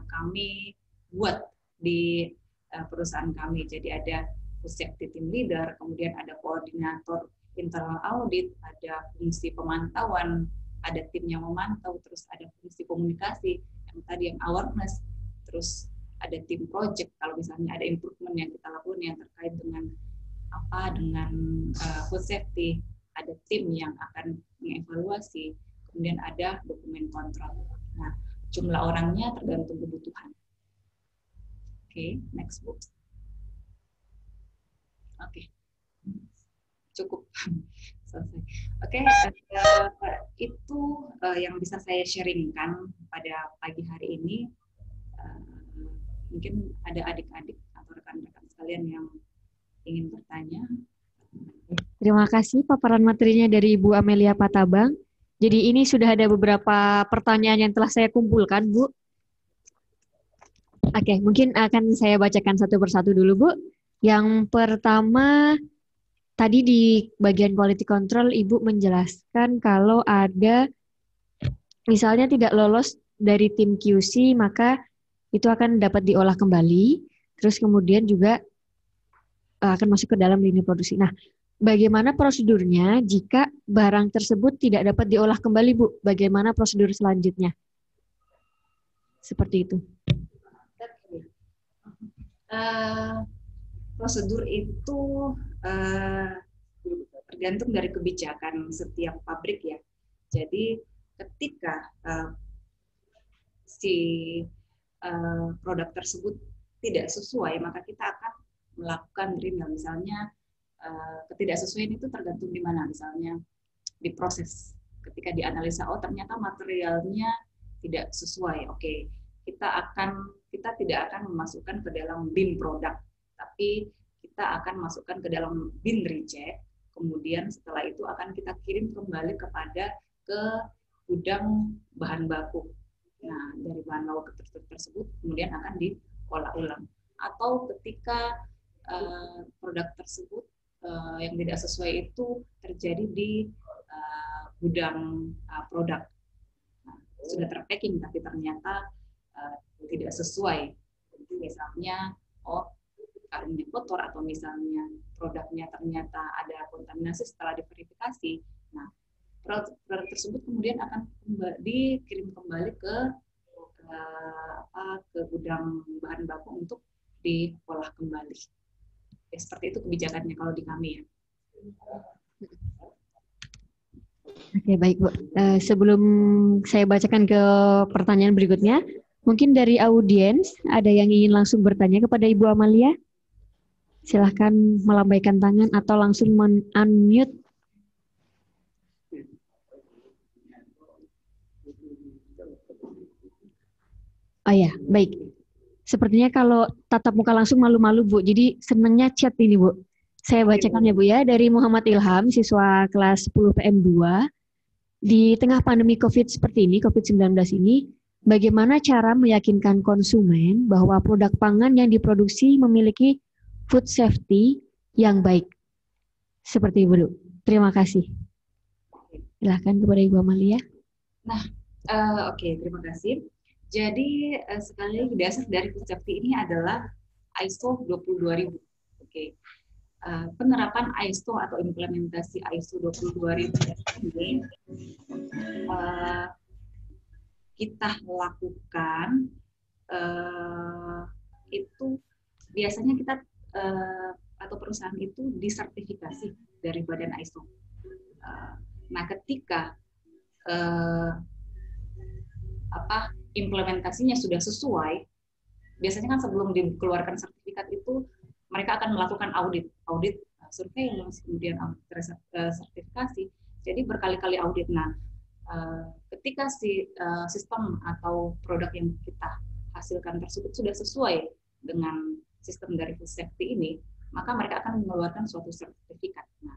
kami buat di perusahaan kami. Jadi ada food safety team leader, kemudian ada koordinator internal audit, ada fungsi pemantauan, ada tim yang memantau, terus ada fungsi komunikasi, yang tadi yang awareness, terus ada tim project kalau misalnya ada improvement yang kita lakukan yang terkait dengan food safety, ada tim yang akan mengevaluasi, kemudian ada dokumen kontrol. Nah, jumlah orangnya tergantung kebutuhan. Oke, next book. Oke. Cukup selesai. Oke, itu yang bisa saya sharingkan pada pagi hari ini. Mungkin ada adik-adik atau rekan-rekan sekalian yang Terima kasih paparan materinya dari Ibu Amelia Patabang. Jadi ini sudah ada beberapa pertanyaan yang telah saya kumpulkan, Bu. Oke, mungkin akan saya bacakan satu persatu dulu, Bu. Yang pertama, tadi di bagian quality control, Ibu menjelaskan kalau ada misalnya tidak lolos dari tim QC, maka itu akan dapat diolah kembali, terus kemudian juga akan masuk ke dalam lini produksi. Nah, bagaimana prosedurnya jika barang tersebut tidak dapat diolah kembali, Bu? Bagaimana prosedur selanjutnya? Seperti itu. Prosedur itu tergantung dari kebijakan setiap pabrik ya. Jadi ketika si produk tersebut tidak sesuai, maka kita akan melakukan remedial. Misalnya ketidaksesuaian itu tergantung di mana, misalnya di proses. Ketika dianalisa, oh ternyata materialnya tidak sesuai. Oke, kita tidak akan memasukkan ke dalam bin produk, tapi kita akan masukkan ke dalam bin reject. Kemudian setelah itu akan kita kirim kembali ke gudang bahan baku. Nah, dari bahan baku tersebut kemudian akan diolah ulang. Atau ketika produk tersebut yang tidak sesuai itu terjadi di gudang produk. Nah, sudah terpacking tapi ternyata tidak sesuai. Misalnya, karungnya kotor atau misalnya produknya ternyata ada kontaminasi setelah diverifikasi. Nah, produk tersebut kemudian akan dikirim kembali ke gudang bahan baku untuk diolah kembali. Ya, seperti itu kebijakannya kalau di kami ya. Oke, baik Bu. Sebelum saya bacakan ke pertanyaan berikutnya, mungkin dari audiens ada yang ingin langsung bertanya kepada Ibu Amalia? Silahkan melambaikan tangan atau langsung unmute. Oh ya, baik. Sepertinya kalau tatap muka langsung malu-malu, Bu. Jadi senangnya chat ini, Bu. Saya bacakan ya, Bu ya. Dari Muhammad Ilham, siswa kelas 10 PM2. Di tengah pandemi COVID seperti ini, COVID-19 ini, bagaimana cara meyakinkan konsumen bahwa produk pangan yang diproduksi memiliki food safety yang baik? Seperti itu, Bu. Terima kasih. Silahkan kepada Ibu Amalia. Nah, oke, terima kasih. Jadi sekali lagi dasar dari food safety ini adalah ISO 22000. Oke. Penerapan ISO atau implementasi ISO 22000 ini kita lakukan itu biasanya kita atau perusahaan itu disertifikasi dari badan ISO. Nah, ketika implementasinya sudah sesuai, biasanya kan sebelum dikeluarkan sertifikat itu mereka akan melakukan audit surveillance, kemudian audit sertifikasi. Jadi berkali-kali audit. Nah, ketika sistem atau produk yang kita hasilkan tersebut sudah sesuai dengan sistem dari food safety ini, maka mereka akan mengeluarkan suatu sertifikat. Nah,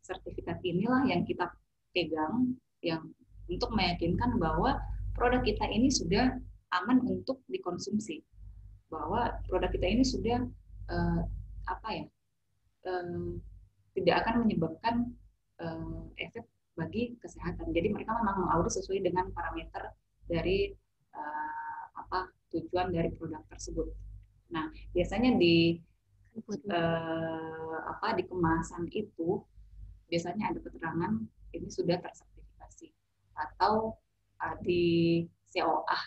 sertifikat inilah yang kita pegang yang untuk meyakinkan bahwa produk kita ini sudah aman untuk dikonsumsi, bahwa produk kita ini sudah tidak akan menyebabkan efek bagi kesehatan. Jadi mereka memang mengaudit sesuai dengan parameter dari tujuan dari produk tersebut. Nah, biasanya di kemasan itu biasanya ada keterangan ini sudah tersertifikasi, atau di COA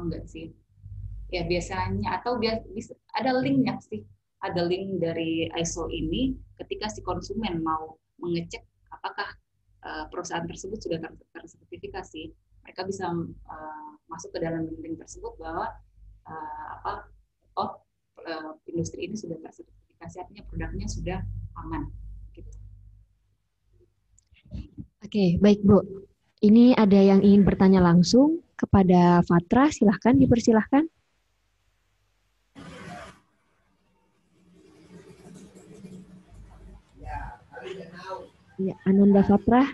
enggak sih ya biasanya, atau ada linknya sih, ada link dari ISO ini ketika si konsumen mau mengecek apakah perusahaan tersebut sudah tersertifikasi, mereka bisa masuk ke dalam link tersebut bahwa industri ini sudah tersertifikasi, artinya produknya sudah aman gitu. Oke, baik Bu. Ini ada yang ingin bertanya langsung kepada Fatra, silahkan dipersilahkan. Ya, Ananda Fatrah.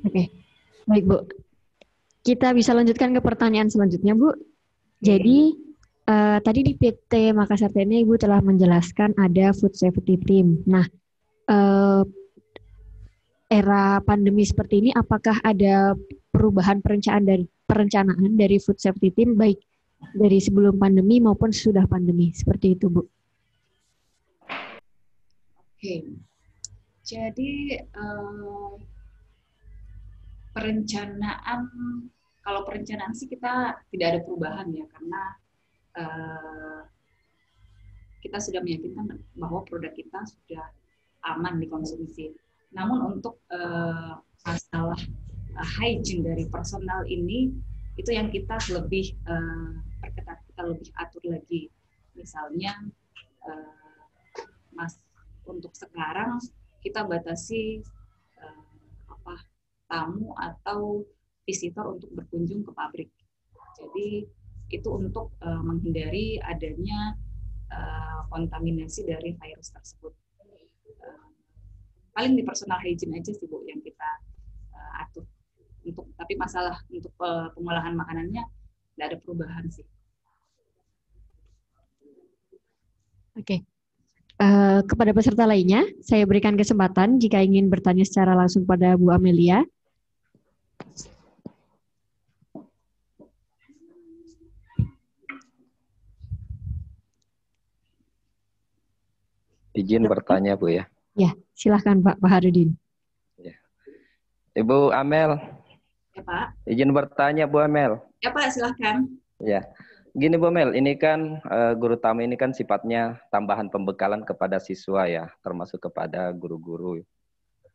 Oke, baik Bu. Kita bisa lanjutkan ke pertanyaan selanjutnya, Bu. Jadi, tadi di PT Makassar TNI Ibu telah menjelaskan ada food safety team. Nah, era pandemi seperti ini, apakah ada perubahan perencanaan dari food safety team, baik dari sebelum pandemi maupun sesudah pandemi? Seperti itu, Bu. Oke, jadi perencanaan, kalau perencanaan sih kita tidak ada perubahan ya, karena kita sudah meyakinkan bahwa produk kita sudah aman dikonsumsi. Namun untuk masalah hygiene dari personal ini, itu yang kita lebih perketat, kita lebih atur lagi. Misalnya, untuk sekarang kita batasi tamu atau visitor untuk berkunjung ke pabrik. Jadi itu untuk menghindari adanya kontaminasi dari virus tersebut. Paling di personal hygiene aja sih Bu yang kita atur. Tapi masalah untuk pengolahan makanannya tidak ada perubahan sih. Oke. Kepada peserta lainnya, saya berikan kesempatan jika ingin bertanya secara langsung pada Bu Amelia. Izin bertanya Bu ya. Ya, silahkan Pak Harudin. Ya. Ibu Amel. Ya Pak. Izin bertanya Bu Amel. Ya Pak, silahkan. Ya, gini Bu Amel, ini kan guru tamu ini kan sifatnya tambahan pembekalan kepada siswa ya, termasuk kepada guru-guru.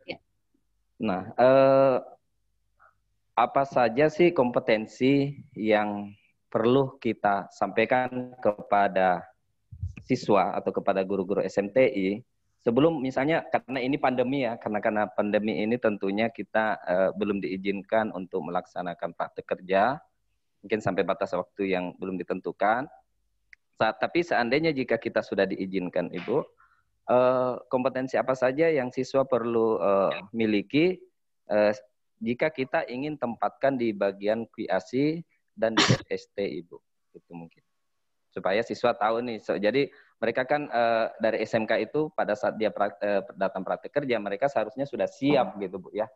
Ya. Nah, apa saja sih kompetensi yang perlu kita sampaikan kepada siswa atau kepada guru-guru SMTI sebelum misalnya, karena ini pandemi ya, karena pandemi ini tentunya kita belum diizinkan untuk melaksanakan praktek kerja, mungkin sampai batas waktu yang belum ditentukan. Tapi seandainya jika kita sudah diizinkan Ibu, kompetensi apa saja yang siswa perlu miliki jika kita ingin tempatkan di bagian QASI dan di ST Ibu, itu mungkin. Supaya siswa tahu nih, jadi mereka kan dari SMK itu pada saat dia datang praktek kerja, mereka seharusnya sudah siap gitu Bu ya.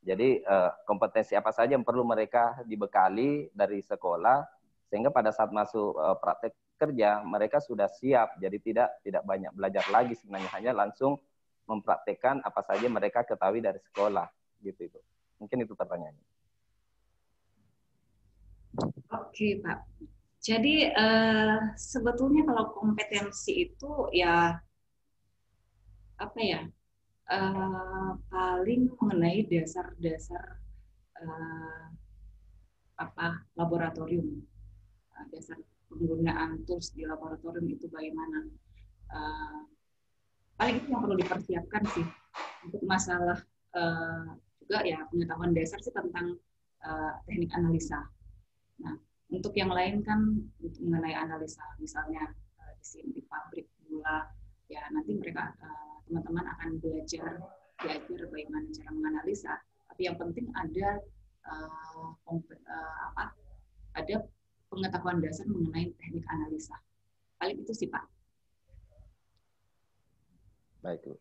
Jadi kompetensi apa saja yang perlu mereka dibekali dari sekolah, sehingga pada saat masuk praktek kerja, mereka sudah siap, jadi tidak banyak belajar lagi sebenarnya, hanya langsung mempraktekkan apa saja mereka ketahui dari sekolah, gitu Ibu. Mungkin itu pertanyaannya. Oke Pak. Jadi sebetulnya kalau kompetensi itu ya apa ya, paling mengenai dasar-dasar laboratorium, dasar penggunaan tools di laboratorium itu bagaimana. Paling itu yang perlu dipersiapkan sih. Untuk masalah juga ya pengetahuan dasar sih tentang teknik analisa. Nah, untuk yang lain kan mengenai analisa, misalnya di sini di pabrik gula, ya nanti mereka teman-teman akan diajar bagaimana cara menganalisa. Tapi yang penting ada ada pengetahuan dasar mengenai teknik analisa. Paling itu sih Pak. Baik Bu.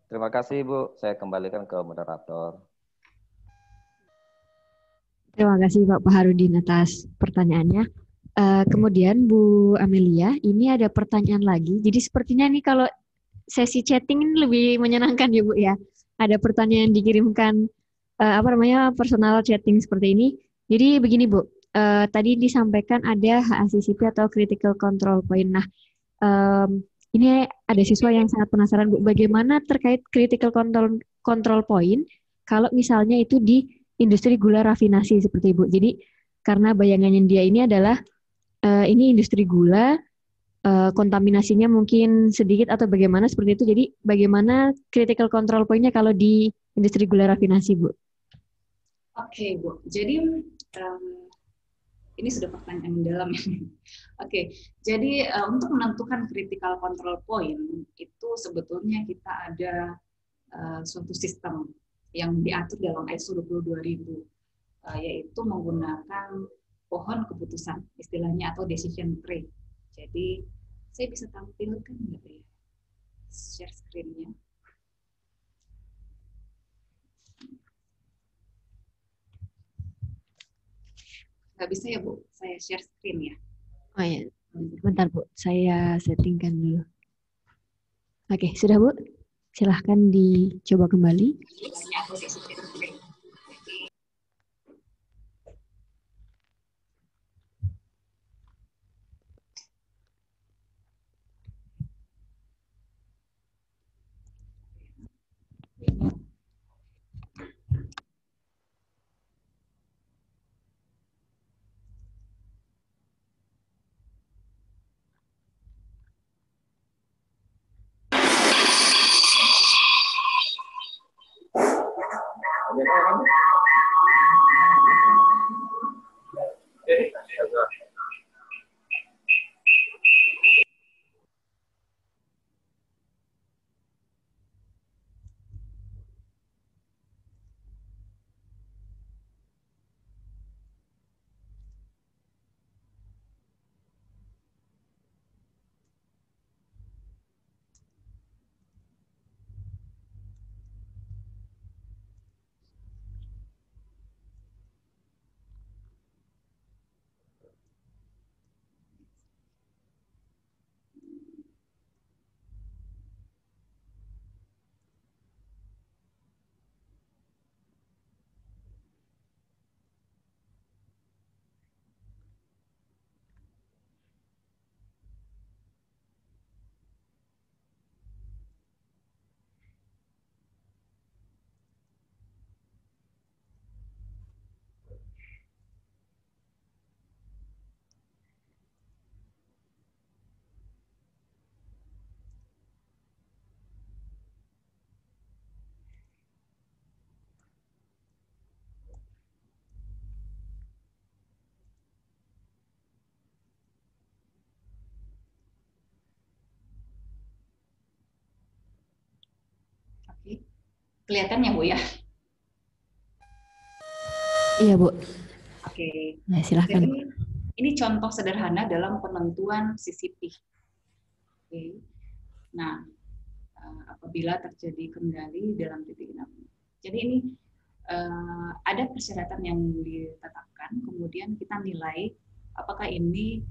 Terima kasih Bu. Saya kembalikan ke moderator. Terima kasih Pak Harudin atas pertanyaannya. Kemudian Bu Amelia, ini ada pertanyaan lagi. Jadi sepertinya nih kalau sesi chatting ini lebih menyenangkan ya Bu ya. Ada pertanyaan dikirimkan personal chatting seperti ini. Jadi begini Bu, tadi disampaikan ada HACCP atau Critical Control Point. Nah, ini ada siswa yang sangat penasaran Bu, bagaimana terkait Critical Control Point kalau misalnya itu di industri gula rafinasi seperti Ibu. Jadi karena bayangannya dia ini adalah ini industri gula, kontaminasinya mungkin sedikit atau bagaimana seperti itu. Jadi bagaimana critical control point-nya kalau di industri gula rafinasi Bu? Oke, Bu. Jadi ini sudah pertanyaan mendalam. Oke, jadi untuk menentukan critical control point itu sebetulnya kita ada suatu sistem yang diatur dalam ISO 22000, yaitu menggunakan pohon keputusan, istilahnya, atau decision tree. Jadi saya bisa tampilkan nggak ya share screen-nya? Nggak bisa ya, Bu? Saya share screen ya. Oh ya, bentar Bu, saya settingkan dulu. Oke, sudah Bu? Silahkan dicoba kembali. Oke. Kelihatan ya, Bu ya? Iya Bu. Oke. Nah, silahkan. Jadi ini contoh sederhana dalam penentuan CCP. Oke. Nah, apabila terjadi kendali dalam titik 6. Jadi ini ada persyaratan yang ditetapkan, kemudian kita nilai apakah ini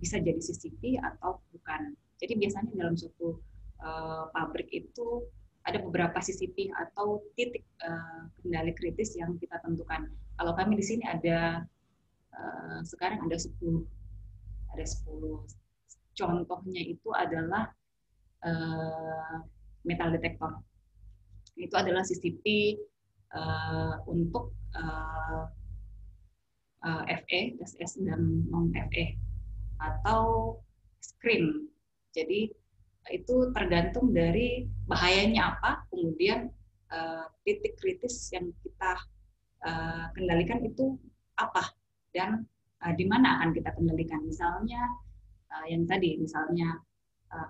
bisa jadi CCP atau bukan. Jadi biasanya dalam suatu pabrik itu ada beberapa CCP atau titik kendali kritis yang kita tentukan. Kalau kami di sini ada sekarang ada 10. Ada 10. Contohnya itu adalah metal detector. Itu adalah CCP untuk FE, SS, dan non-FE, atau screen. Jadi itu tergantung dari bahayanya apa, kemudian titik kritis yang kita kendalikan itu apa, dan di mana akan kita kendalikan. Misalnya yang tadi, misalnya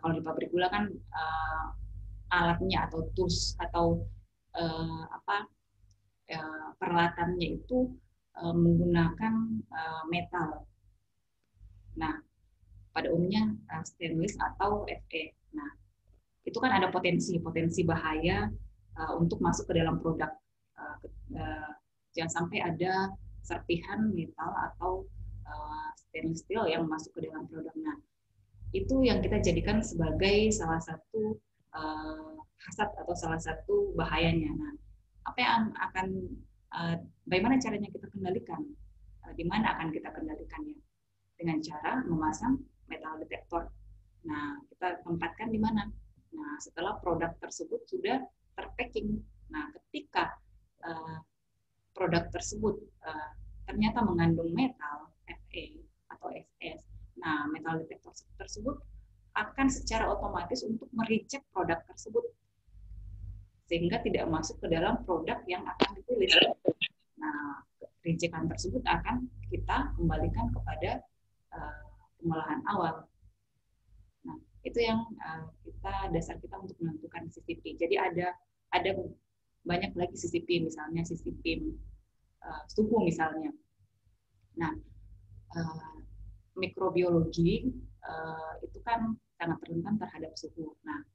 kalau di pabrik gula kan alatnya atau tools atau peralatannya itu menggunakan metal. Nah, pada umumnya stainless atau Fe. Nah, itu kan ada potensi bahaya untuk masuk ke dalam produk. Jangan sampai ada serpihan metal atau stainless steel yang masuk ke dalam produk. Nah, itu yang kita jadikan sebagai salah satu hasad atau salah satu bahayanya. Nah, apa yang akan bagaimana caranya kita kendalikan? Di mana akan kita kendalikannya? Dengan cara memasang metal detektor. Nah, kita tempatkan di mana? Nah, setelah produk tersebut sudah terpacking. Nah, ketika produk tersebut ternyata mengandung metal Fe atau Fs, nah metal detektor tersebut akan secara otomatis untuk mereject produk tersebut sehingga tidak masuk ke dalam produk yang akan ditulis. pengecekan tersebut akan kita kembalikan kepada pengolahan awal. Nah, itu yang dasar kita untuk menentukan CCP. Jadi ada banyak lagi CCP, misalnya CCP suhu misalnya. Nah, mikrobiologi itu kan sangat rentan terhadap suhu. Nah,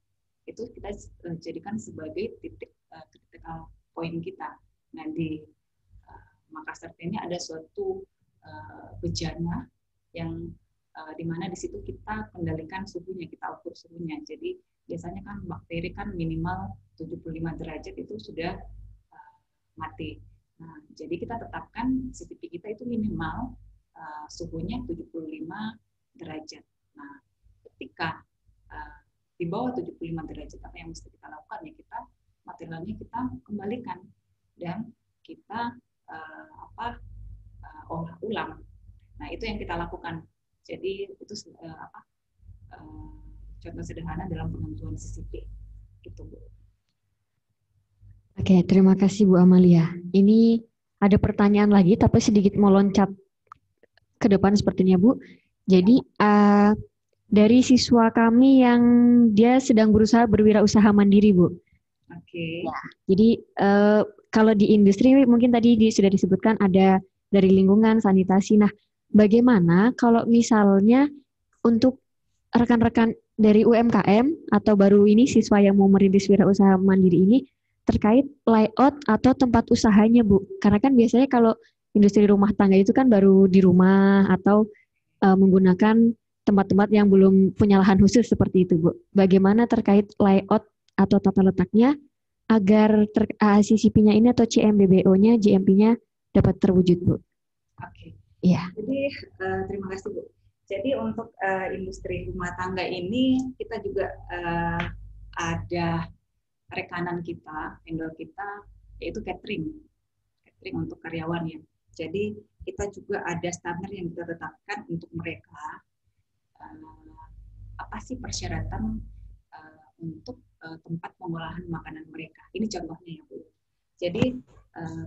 itu kita jadikan sebagai titik critical point kita. Nah, di Makassar ini ada suatu bejana yang di mana di situ kita kendalikan suhunya, kita ukur suhunya. Jadi biasanya kan bakteri kan minimal 75 derajat itu sudah mati. Nah, jadi kita tetapkan CCP kita itu minimal suhunya 75 derajat. Nah, ketika di bawah 75 derajat, apa yang mesti kita lakukan? Ya kita materialnya kita kembalikan dan kita olah ulang. Nah, itu yang kita lakukan. Jadi itu contoh sederhana dalam penentuan CCP. Gitu, Bu. Oke, terima kasih Bu Amalia. Ini ada pertanyaan lagi, tapi sedikit mau loncat ke depan sepertinya Bu. Jadi dari siswa kami yang dia sedang berusaha berwirausaha mandiri Bu. Oke. Ya, jadi kalau di industri mungkin tadi sudah disebutkan ada dari lingkungan, sanitasi. Nah, bagaimana kalau misalnya untuk rekan-rekan dari UMKM atau baru ini siswa yang mau merintis wirausaha mandiri ini terkait layout atau tempat usahanya Bu? Karena kan biasanya kalau industri rumah tangga itu kan baru di rumah atau menggunakan tempat-tempat yang belum punya lahan khusus seperti itu Bu. Bagaimana terkait layout atau tata letaknya agar CCP-nya ini atau CMBBO-nya, GMP-nya dapat terwujud Bu? Oke. Iya. Jadi terima kasih Bu. Jadi untuk industri rumah tangga ini kita juga ada rekanan kita, vendor kita, yaitu catering untuk karyawan ya. Jadi kita juga ada standar yang kita tetapkan untuk mereka. Apa sih persyaratan untuk tempat pengolahan makanan mereka? Ini contohnya ya Bu. Jadi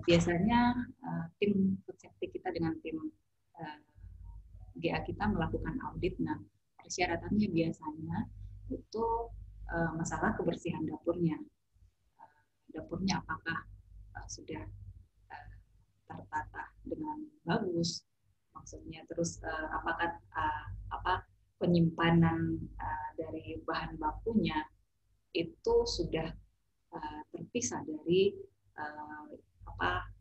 biasanya tim food safety kita dengan tim GA kita melakukan audit. Nah, persyaratannya biasanya itu masalah kebersihan dapurnya. Dapurnya apakah sudah tertata dengan bagus, maksudnya terus apakah penyimpanan dari bahan bakunya itu sudah terpisah dari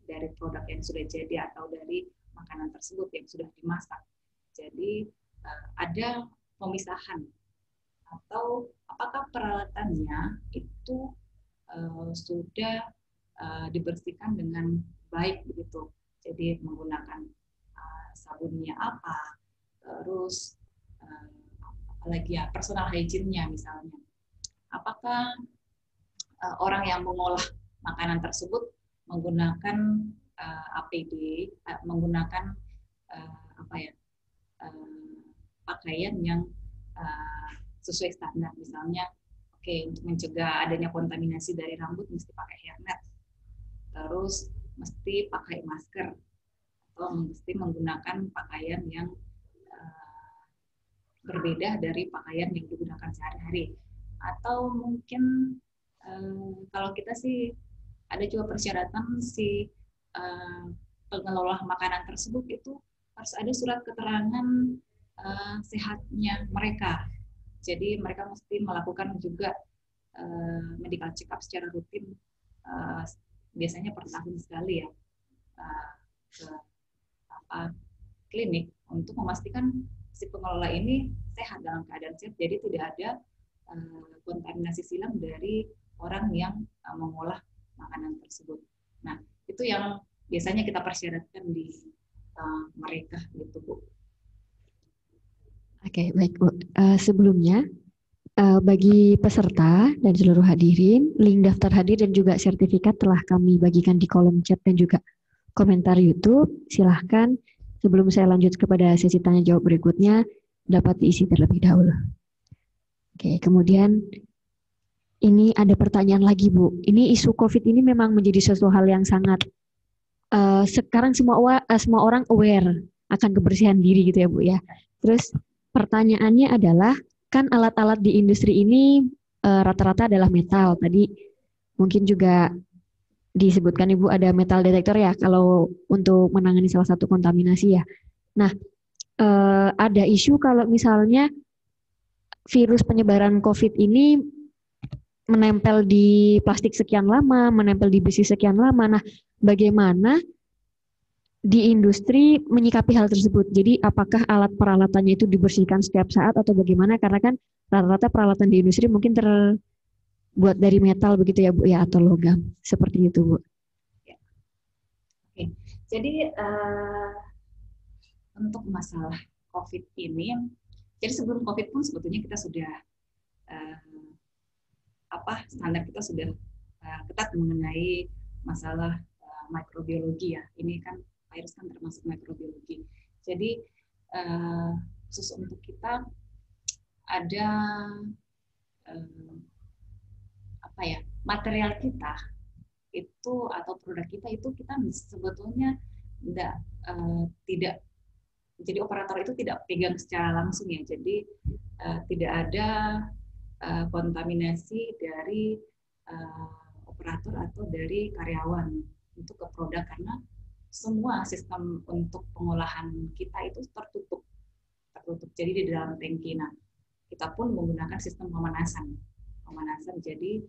dari produk yang sudah jadi atau dari makanan tersebut yang sudah dimasak. Jadi ada pemisahan atau apakah peralatannya itu sudah dibersihkan dengan baik begitu. Jadi menggunakan sabunnya apa, terus apalagi ya personal hygiene-nya misalnya. Apakah orang yang mengolah makanan tersebut menggunakan APD, menggunakan pakaian yang sesuai standar, misalnya untuk mencegah adanya kontaminasi dari rambut mesti pakai hairnet, terus mesti pakai masker atau mesti menggunakan pakaian yang berbeda dari pakaian yang digunakan sehari-hari, atau mungkin kalau kita sih ada juga persyaratan si pengelola makanan tersebut itu harus ada surat keterangan sehatnya mereka. Jadi mereka mesti melakukan juga medical check up secara rutin, biasanya per tahun sekali ya, ke klinik untuk memastikan si pengelola ini sehat, dalam keadaan sehat. Jadi tidak ada kontaminasi silang dari orang yang mengolah makanan tersebut. Nah, itu yang biasanya kita persyaratkan di mereka gitu Bu. Oke, baik Bu. Sebelumnya, bagi peserta dan seluruh hadirin, link daftar hadir dan juga sertifikat telah kami bagikan di kolom chat dan juga komentar YouTube. Silahkan sebelum saya lanjut kepada sesi tanya jawab berikutnya, dapat diisi terlebih dahulu. Oke, kemudian ini ada pertanyaan lagi Bu. Ini isu COVID ini memang menjadi sesuatu hal yang sangat sekarang semua orang aware akan kebersihan diri gitu ya Bu ya. Terus pertanyaannya adalah, kan alat-alat di industri ini rata-rata adalah metal. Tadi mungkin juga disebutkan Ibu ada metal detektor ya kalau untuk menangani salah satu kontaminasi ya. Nah, ada isu kalau misalnya virus penyebaran COVID ini menempel di plastik sekian lama, menempel di besi sekian lama. Nah, bagaimana di industri menyikapi hal tersebut? Jadi apakah alat peralatannya itu dibersihkan setiap saat atau bagaimana? Karena kan rata-rata peralatan di industri mungkin terbuat dari metal begitu ya Bu ya, atau logam. Seperti itu Bu. Ya. Oke. Jadi untuk masalah COVID ini, jadi sebelum COVID pun sebetulnya kita sudah standar kita sudah ketat mengenai masalah mikrobiologi ya. Ini kan virus kan termasuk mikrobiologi. Jadi khusus untuk kita ada material kita itu atau produk kita itu kita sebetulnya tidak, jadi operator itu tidak pegang secara langsung ya. Jadi tidak ada kontaminasi dari operator atau dari karyawan untuk ke produk, karena semua sistem untuk pengolahan kita itu tertutup. Jadi di dalam tangki. Nah, kita pun menggunakan sistem pemanasan. Jadi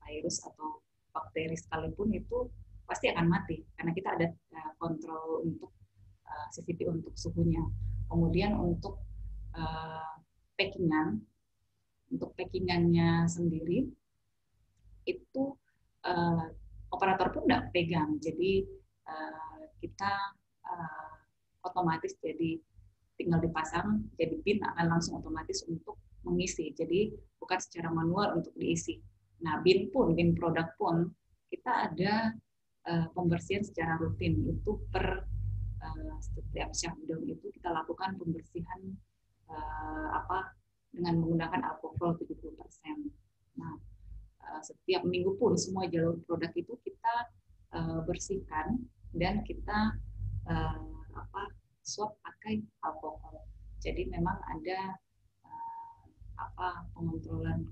virus atau bakteri sekalipun itu pasti akan mati karena kita ada kontrol untuk CCP untuk suhunya. Kemudian untuk packingannya sendiri itu operator pun tidak pegang. Jadi kita otomatis jadi tinggal dipasang, jadi bin akan langsung otomatis untuk mengisi. Jadi bukan secara manual untuk diisi. Nah, bin produk pun kita ada pembersihan secara rutin. Itu per setiap shutdown itu kita lakukan pembersihan dengan menggunakan alkohol 70%. Nah, setiap minggu pun semua jalur produk itu kita bersihkan dan kita swab pakai alkohol. Jadi memang ada pengontrolan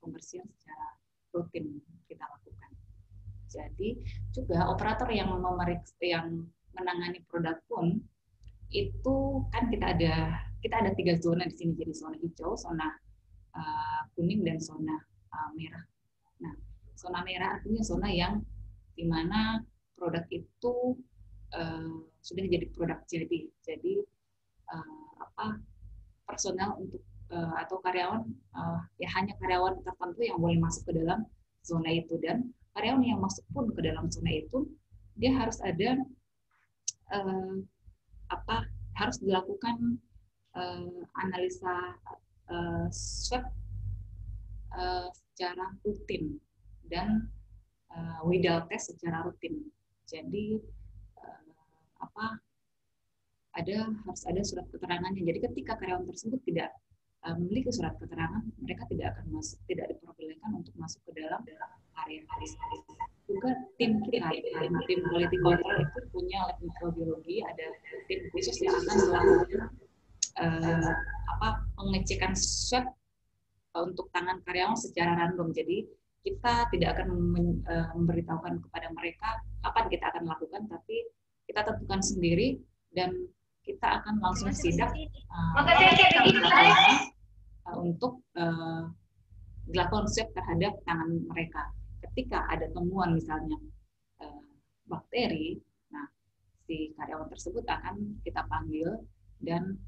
pembersihan secara rutin kita lakukan. Jadi juga operator yang menangani produk pun itu kan kita ada 3 zona di sini, jadi zona hijau, zona kuning dan zona merah. Nah, zona merah artinya zona yang dimana produk itu sudah jadi produk jadi. Jadi personel untuk atau karyawan ya hanya karyawan tertentu yang boleh masuk ke dalam zona itu, dan karyawan yang masuk pun ke dalam zona itu dia harus ada harus dilakukan analisa swab secara rutin dan without test secara rutin. Jadi harus ada surat keterangannya. Jadi ketika karyawan tersebut tidak memiliki surat keterangan, mereka tidak akan masuk, tidak diperbolehkan untuk masuk ke dalam area. Juga tim kita, tim quality control itu punya lab mikrobiologi, ada tim khusus yang akan melakukan pengecekan swab untuk tangan karyawan secara random. Jadi kita tidak akan memberitahukan kepada mereka kapan kita akan lakukan, tapi kita tentukan sendiri dan kita akan langsung sidak untuk dilakukan swab terhadap tangan mereka. Ketika ada temuan misalnya bakteri, nah si karyawan tersebut akan kita panggil dan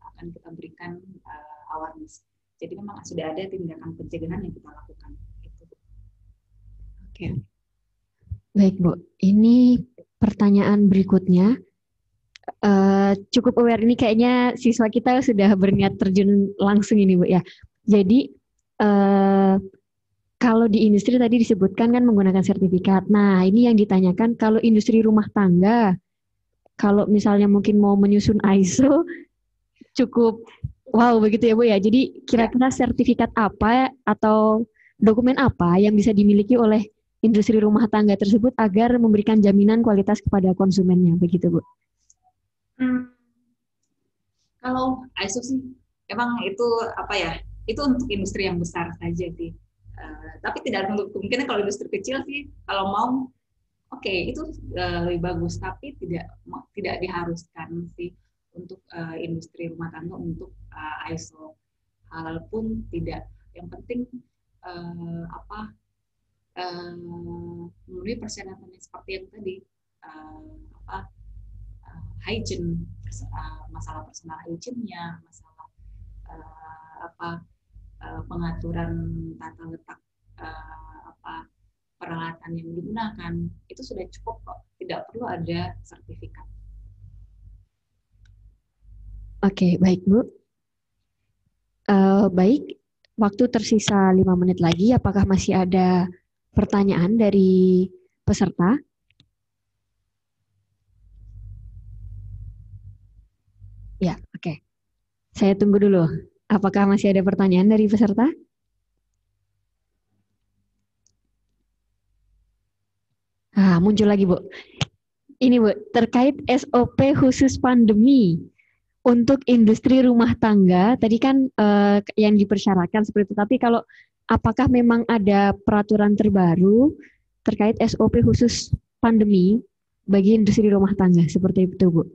akan kita berikan awareness. Jadi memang sudah ada tindakan pencegahan yang kita lakukan. Oke. Baik Bu, ini pertanyaan berikutnya. Cukup aware ini kayaknya siswa kita sudah berniat terjun langsung ini Bu ya. Jadi kalau di industri tadi disebutkan kan menggunakan sertifikat. Nah ini yang ditanyakan kalau industri rumah tangga, kalau misalnya mungkin mau menyusun ISO cukup wow begitu ya Bu ya. Jadi kira-kira sertifikat apa atau dokumen apa yang bisa dimiliki oleh industri rumah tangga tersebut agar memberikan jaminan kualitas kepada konsumennya, begitu Bu? Kalau ISO sih, emang itu apa ya? Itu untuk industri yang besar saja sih. Tapi tidak menutup kemungkinan kalau industri kecil sih, kalau mau, oke, itu lebih bagus. Tapi tidak diharuskan sih untuk industri rumah tangga untuk ISO. Halal pun tidak. Yang penting memenuhi persyaratan seperti yang tadi, hygiene, masalah personal hygiene-nya, masalah pengaturan tata letak peralatan yang digunakan, itu sudah cukup kok, tidak perlu ada sertifikat. Oke, baik Bu. Baik, waktu tersisa 5 menit lagi. Apakah masih ada pertanyaan dari peserta? Ya, oke. Saya tunggu dulu. Apakah masih ada pertanyaan dari peserta? Muncul lagi, Bu. Ini, Bu, terkait SOP khusus pandemi untuk industri rumah tangga. Tadi kan yang dipersyaratkan seperti itu. Tapi kalau apakah memang ada peraturan terbaru terkait SOP khusus pandemi bagi industri rumah tangga seperti itu, Bu?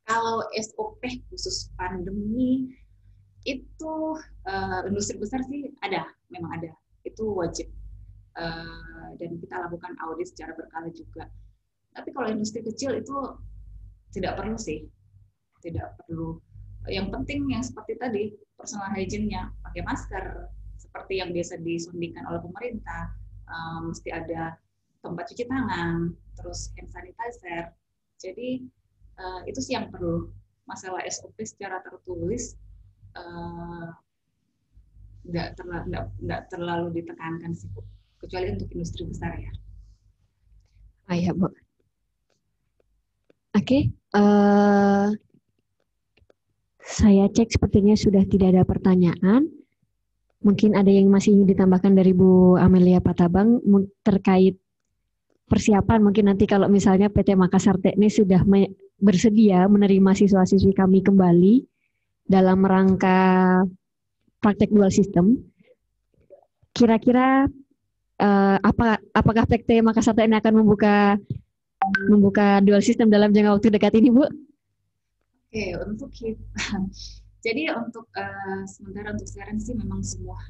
Kalau SOP khusus pandemi itu industri besar sih memang ada, itu wajib. Dan kita lakukan audit secara berkala juga. Tapi kalau industri kecil itu tidak perlu sih, tidak perlu. Yang penting yang seperti tadi, personal hygiene-nya, pakai masker, seperti yang biasa disundingkan oleh pemerintah, mesti ada tempat cuci tangan, terus hand sanitizer. Jadi itu sih yang perlu. Masalah SOP secara tertulis nggak terlalu ditekankan sih, Bu. Kecuali untuk industri besar ya. Ya, Bu. Oke, saya cek sepertinya sudah tidak ada pertanyaan. Mungkin ada yang masih ingin ditambahkan dari Bu Amelia Patabang terkait persiapan. Mungkin nanti kalau misalnya PT Makassar Teknis sudah bersedia menerima siswa-siswi kami kembali dalam rangka praktek dual system, kira-kira apakah PT Makassar TNI akan membuka dual system dalam jangka waktu dekat ini, Bu? Oke, untuk kita. Jadi untuk sementara untuk sekarang sih memang semua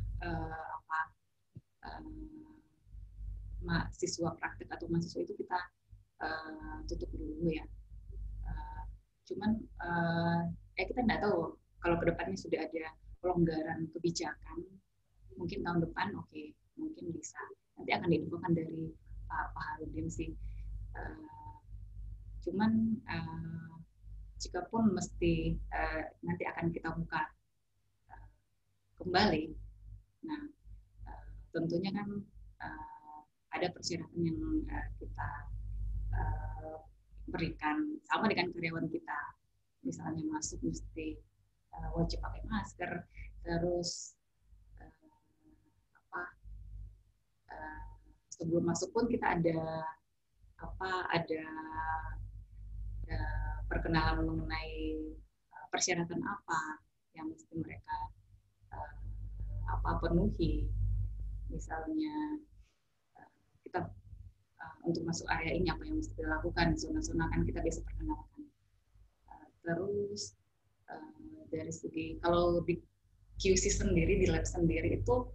mahasiswa praktek atau mahasiswa itu kita tutup dulu ya. Cuman kita nggak tahu kalau kedepannya sudah ada pelonggaran kebijakan, mungkin tahun depan mungkin bisa. Nanti akan diinfokan dari Pak Harudin sih. Cuman jika pun mesti nanti akan kita buka kembali. Nah, tentunya kan ada persyaratan yang kita berikan sama dengan karyawan kita. Misalnya masuk mesti wajib pakai masker, terus sebelum masuk pun kita ada perkenalan mengenai persyaratan apa yang mesti mereka penuhi. Misalnya kita untuk masuk area ini apa yang mesti dilakukan, zona-zona kan kita biasa perkenalkan. Terus dari segi kalau di QC sendiri, di lab sendiri itu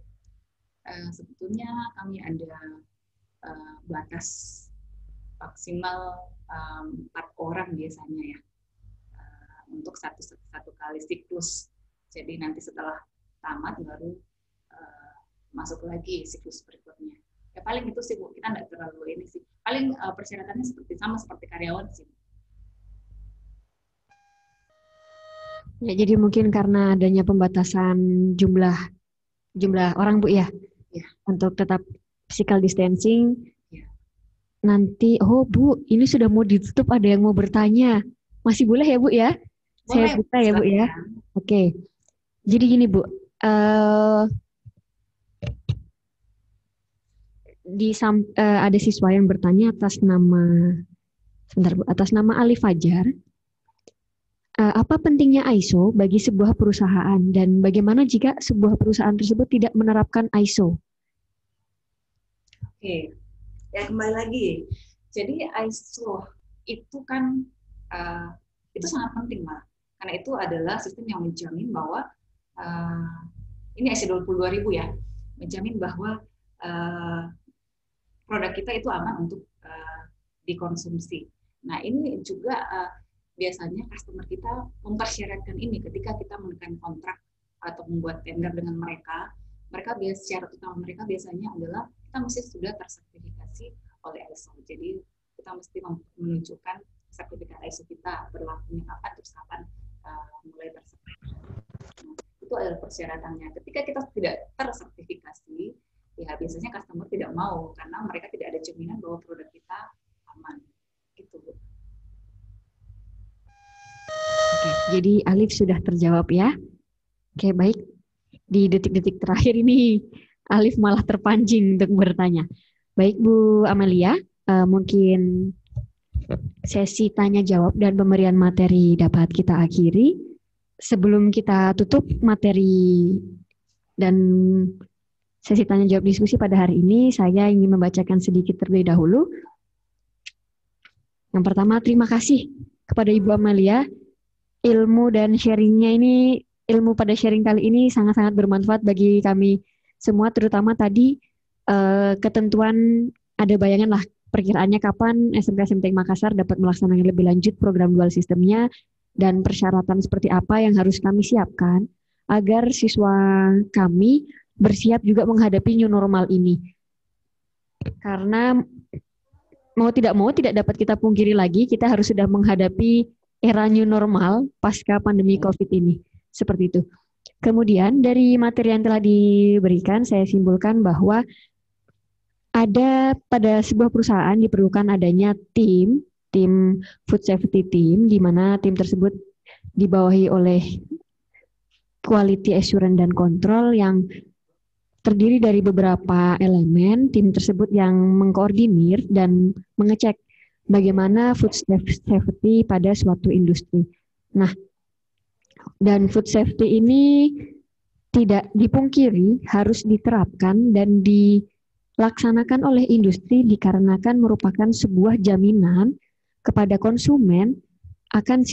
sebetulnya kami ada batas maksimal 4 orang biasanya ya untuk satu kali siklus. Jadi nanti setelah tamat baru masuk lagi siklus berikutnya. Ya paling itu sih, Bu, kita nggak terlalu ini sih. Paling persyaratannya sama seperti karyawan sih. Ya, jadi mungkin karena adanya pembatasan jumlah orang, Bu, ya? Ya. Untuk tetap physical distancing. Ya. Nanti, Bu, ini sudah mau ditutup, ada yang mau bertanya. Masih boleh ya, Bu, ya? Boleh, saya buka ya, Bu, ya? Oke. Jadi gini, Bu. ada siswa yang bertanya atas nama Ali Fajar. Apa pentingnya ISO bagi sebuah perusahaan dan bagaimana jika sebuah perusahaan tersebut tidak menerapkan ISO? Oke, ya kembali lagi. Jadi ISO itu kan itu sangat penting, Mbak. Karena itu adalah sistem yang menjamin bahwa ini ISO 22000 ya, menjamin bahwa produk kita itu aman untuk dikonsumsi. Nah, ini juga biasanya customer kita mempersyaratkan ini ketika kita menekan kontrak atau membuat tender dengan mereka. Syarat utama mereka biasanya adalah kita mesti sudah tersertifikasi oleh ISO. Jadi kita mesti menunjukkan sertifikat ISO kita berlakunya kapan, terus kapan mulai tersertifikasi. Itu adalah persyaratannya. Ketika kita tidak tersertifikasi, ya biasanya customer tidak mau karena mereka tidak ada jaminan bahwa produk kita aman. Gitu. Oke, jadi Alif sudah terjawab ya. Oke, baik. Di detik-detik terakhir ini Alif malah terpancing untuk bertanya. Baik Bu Amelia, mungkin sesi tanya jawab dan pemberian materi dapat kita akhiri. Sebelum kita tutup materi dan sesi tanya jawab diskusi pada hari ini, saya ingin membacakan sedikit terlebih dahulu. Yang pertama, terima kasih kepada Ibu Amelia. Ilmu pada sharing kali ini sangat-sangat bermanfaat bagi kami semua, terutama tadi ketentuan, ada bayangan lah perkiraannya kapan SMK-SMT Makassar dapat melaksanakan lebih lanjut program dual sistemnya dan persyaratan seperti apa yang harus kami siapkan agar siswa kami bersiap juga menghadapi new normal ini. Karena mau tidak dapat kita pungkiri lagi, kita harus sudah menghadapi era new normal pasca pandemi COVID ini. Seperti itu. Kemudian dari materi yang telah diberikan, saya simpulkan bahwa ada pada sebuah perusahaan diperlukan adanya tim food safety team, di mana tim tersebut dibawahi oleh quality assurance dan control yang terdiri dari beberapa elemen. Tim tersebut yang mengkoordinir dan mengecek bagaimana food safety pada suatu industri. Nah, dan food safety ini tidak dipungkiri harus diterapkan dan dilaksanakan oleh industri dikarenakan merupakan sebuah jaminan kepada konsumen akan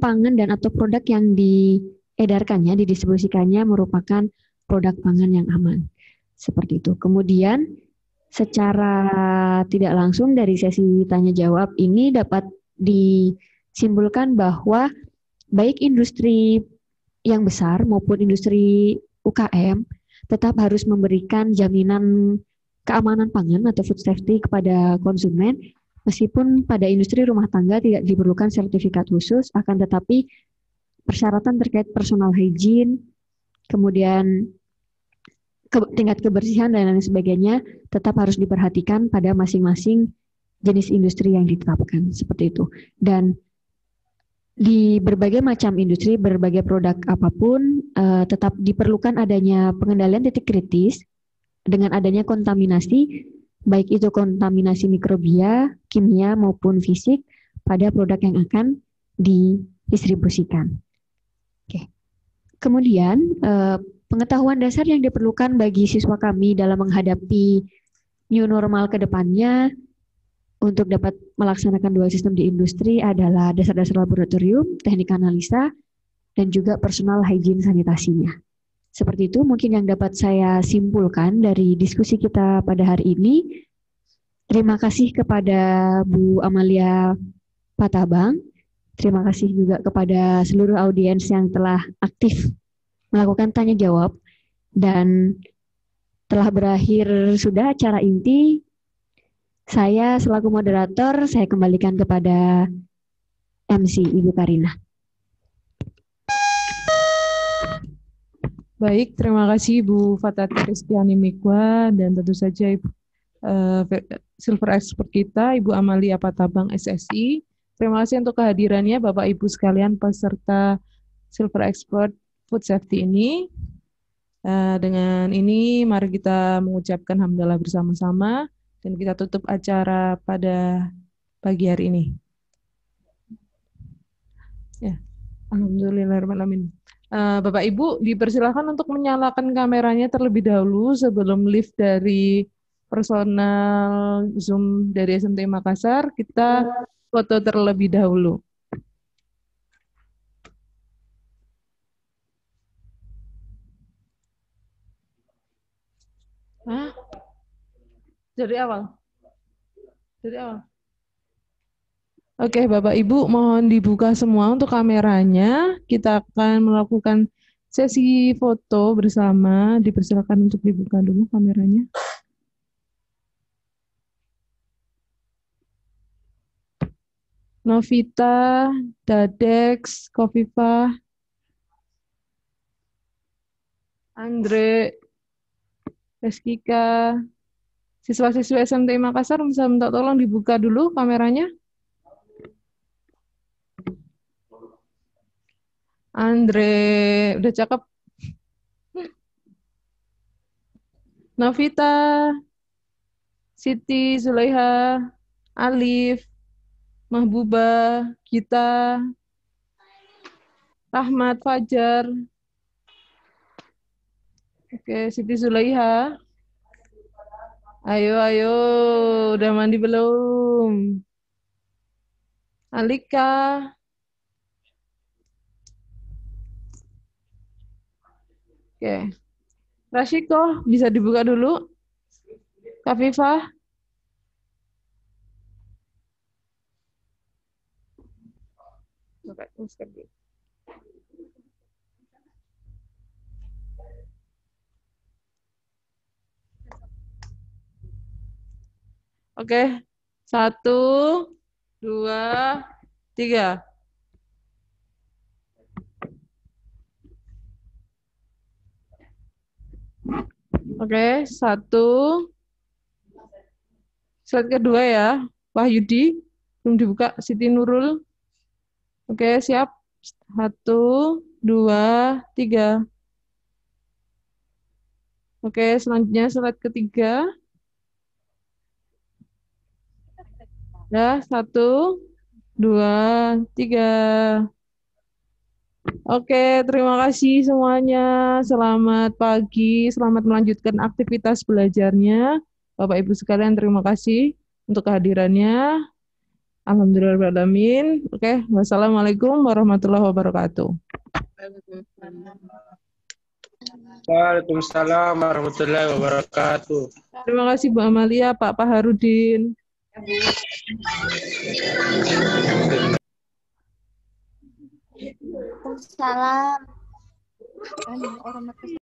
pangan dan atau produk yang diedarkannya, didistribusikannya merupakan produk pangan yang aman. Seperti itu. Kemudian secara tidak langsung dari sesi tanya jawab ini dapat disimpulkan bahwa baik industri yang besar maupun industri UKM tetap harus memberikan jaminan keamanan pangan atau food safety kepada konsumen, meskipun pada industri rumah tangga tidak diperlukan sertifikat khusus, akan tetapi persyaratan terkait personal hygiene, kemudian tingkat kebersihan dan lain sebagainya tetap harus diperhatikan pada masing-masing jenis industri yang ditetapkan, seperti itu. Dan di berbagai macam industri, berbagai produk apapun, tetap diperlukan adanya pengendalian titik kritis dengan adanya kontaminasi, baik itu kontaminasi mikrobia, kimia maupun fisik pada produk yang akan didistribusikan. Oke. Kemudian pengetahuan dasar yang diperlukan bagi siswa kami dalam menghadapi new normal ke depannya untuk dapat melaksanakan dual sistem di industri adalah dasar-dasar laboratorium, teknik analisa, dan juga personal hygiene sanitasinya. Seperti itu mungkin yang dapat saya simpulkan dari diskusi kita pada hari ini. Terima kasih kepada Bu Amalia Patabang. Terima kasih juga kepada seluruh audiens yang telah aktif melakukan tanya jawab, dan telah berakhir sudah acara inti. Saya selaku moderator, saya kembalikan kepada MC Ibu Karina. Baik, terima kasih Ibu Fatati Rizkyani Mikwa dan tentu saja Ibu Silver Expert kita, Ibu Amalia Patabang SSI. Terima kasih untuk kehadirannya Bapak Ibu sekalian peserta Silver Expert Food Safety ini. Dengan ini mari kita mengucapkan hamdalah bersama-sama dan kita tutup acara pada pagi hari ini. Ya, alhamdulillahirrahmanirrahim. Bapak Ibu dipersilakan untuk menyalakan kameranya terlebih dahulu sebelum lift dari personal Zoom dari SMT Makassar. Kita foto terlebih dahulu. Hah? Dari awal? Dari awal? Oke, Bapak Ibu, mohon dibuka semua untuk kameranya. Kita akan melakukan sesi foto bersama. Dipersilakan untuk dibuka dulu kameranya. Novita, Dadex, Kofifa, Andre, Reskika, siswa-siswa SMT Makassar bisa minta tolong dibuka dulu kameranya. Andre, udah cakep. Novita, Siti, Zulaiha, Alif, Mahbuba, Gita, Rahmat, Fajar. Oke, Siti Zulaiha. Ayo, ayo, udah mandi belum? Alika. Oke. Rashiko, bisa dibuka dulu? Kafifah. Oke. 1, 2, 3. Oke, 1. Slide kedua ya. Wahyudi, belum dibuka. Siti Nurul. Oke, siap. 1, 2, 3. Oke, selanjutnya slide ketiga. Ya, 1, 2, 3. Oke, terima kasih semuanya. Selamat pagi, selamat melanjutkan aktivitas belajarnya. Bapak Ibu sekalian, terima kasih untuk kehadirannya. Alhamdulillahirrahmanirrahim. Oke, wassalamualaikum warahmatullahi wabarakatuh. Waalaikumsalam warahmatullahi wabarakatuh. Terima kasih Bu Amalia, Pak Paharudin. Waalaikumsalam.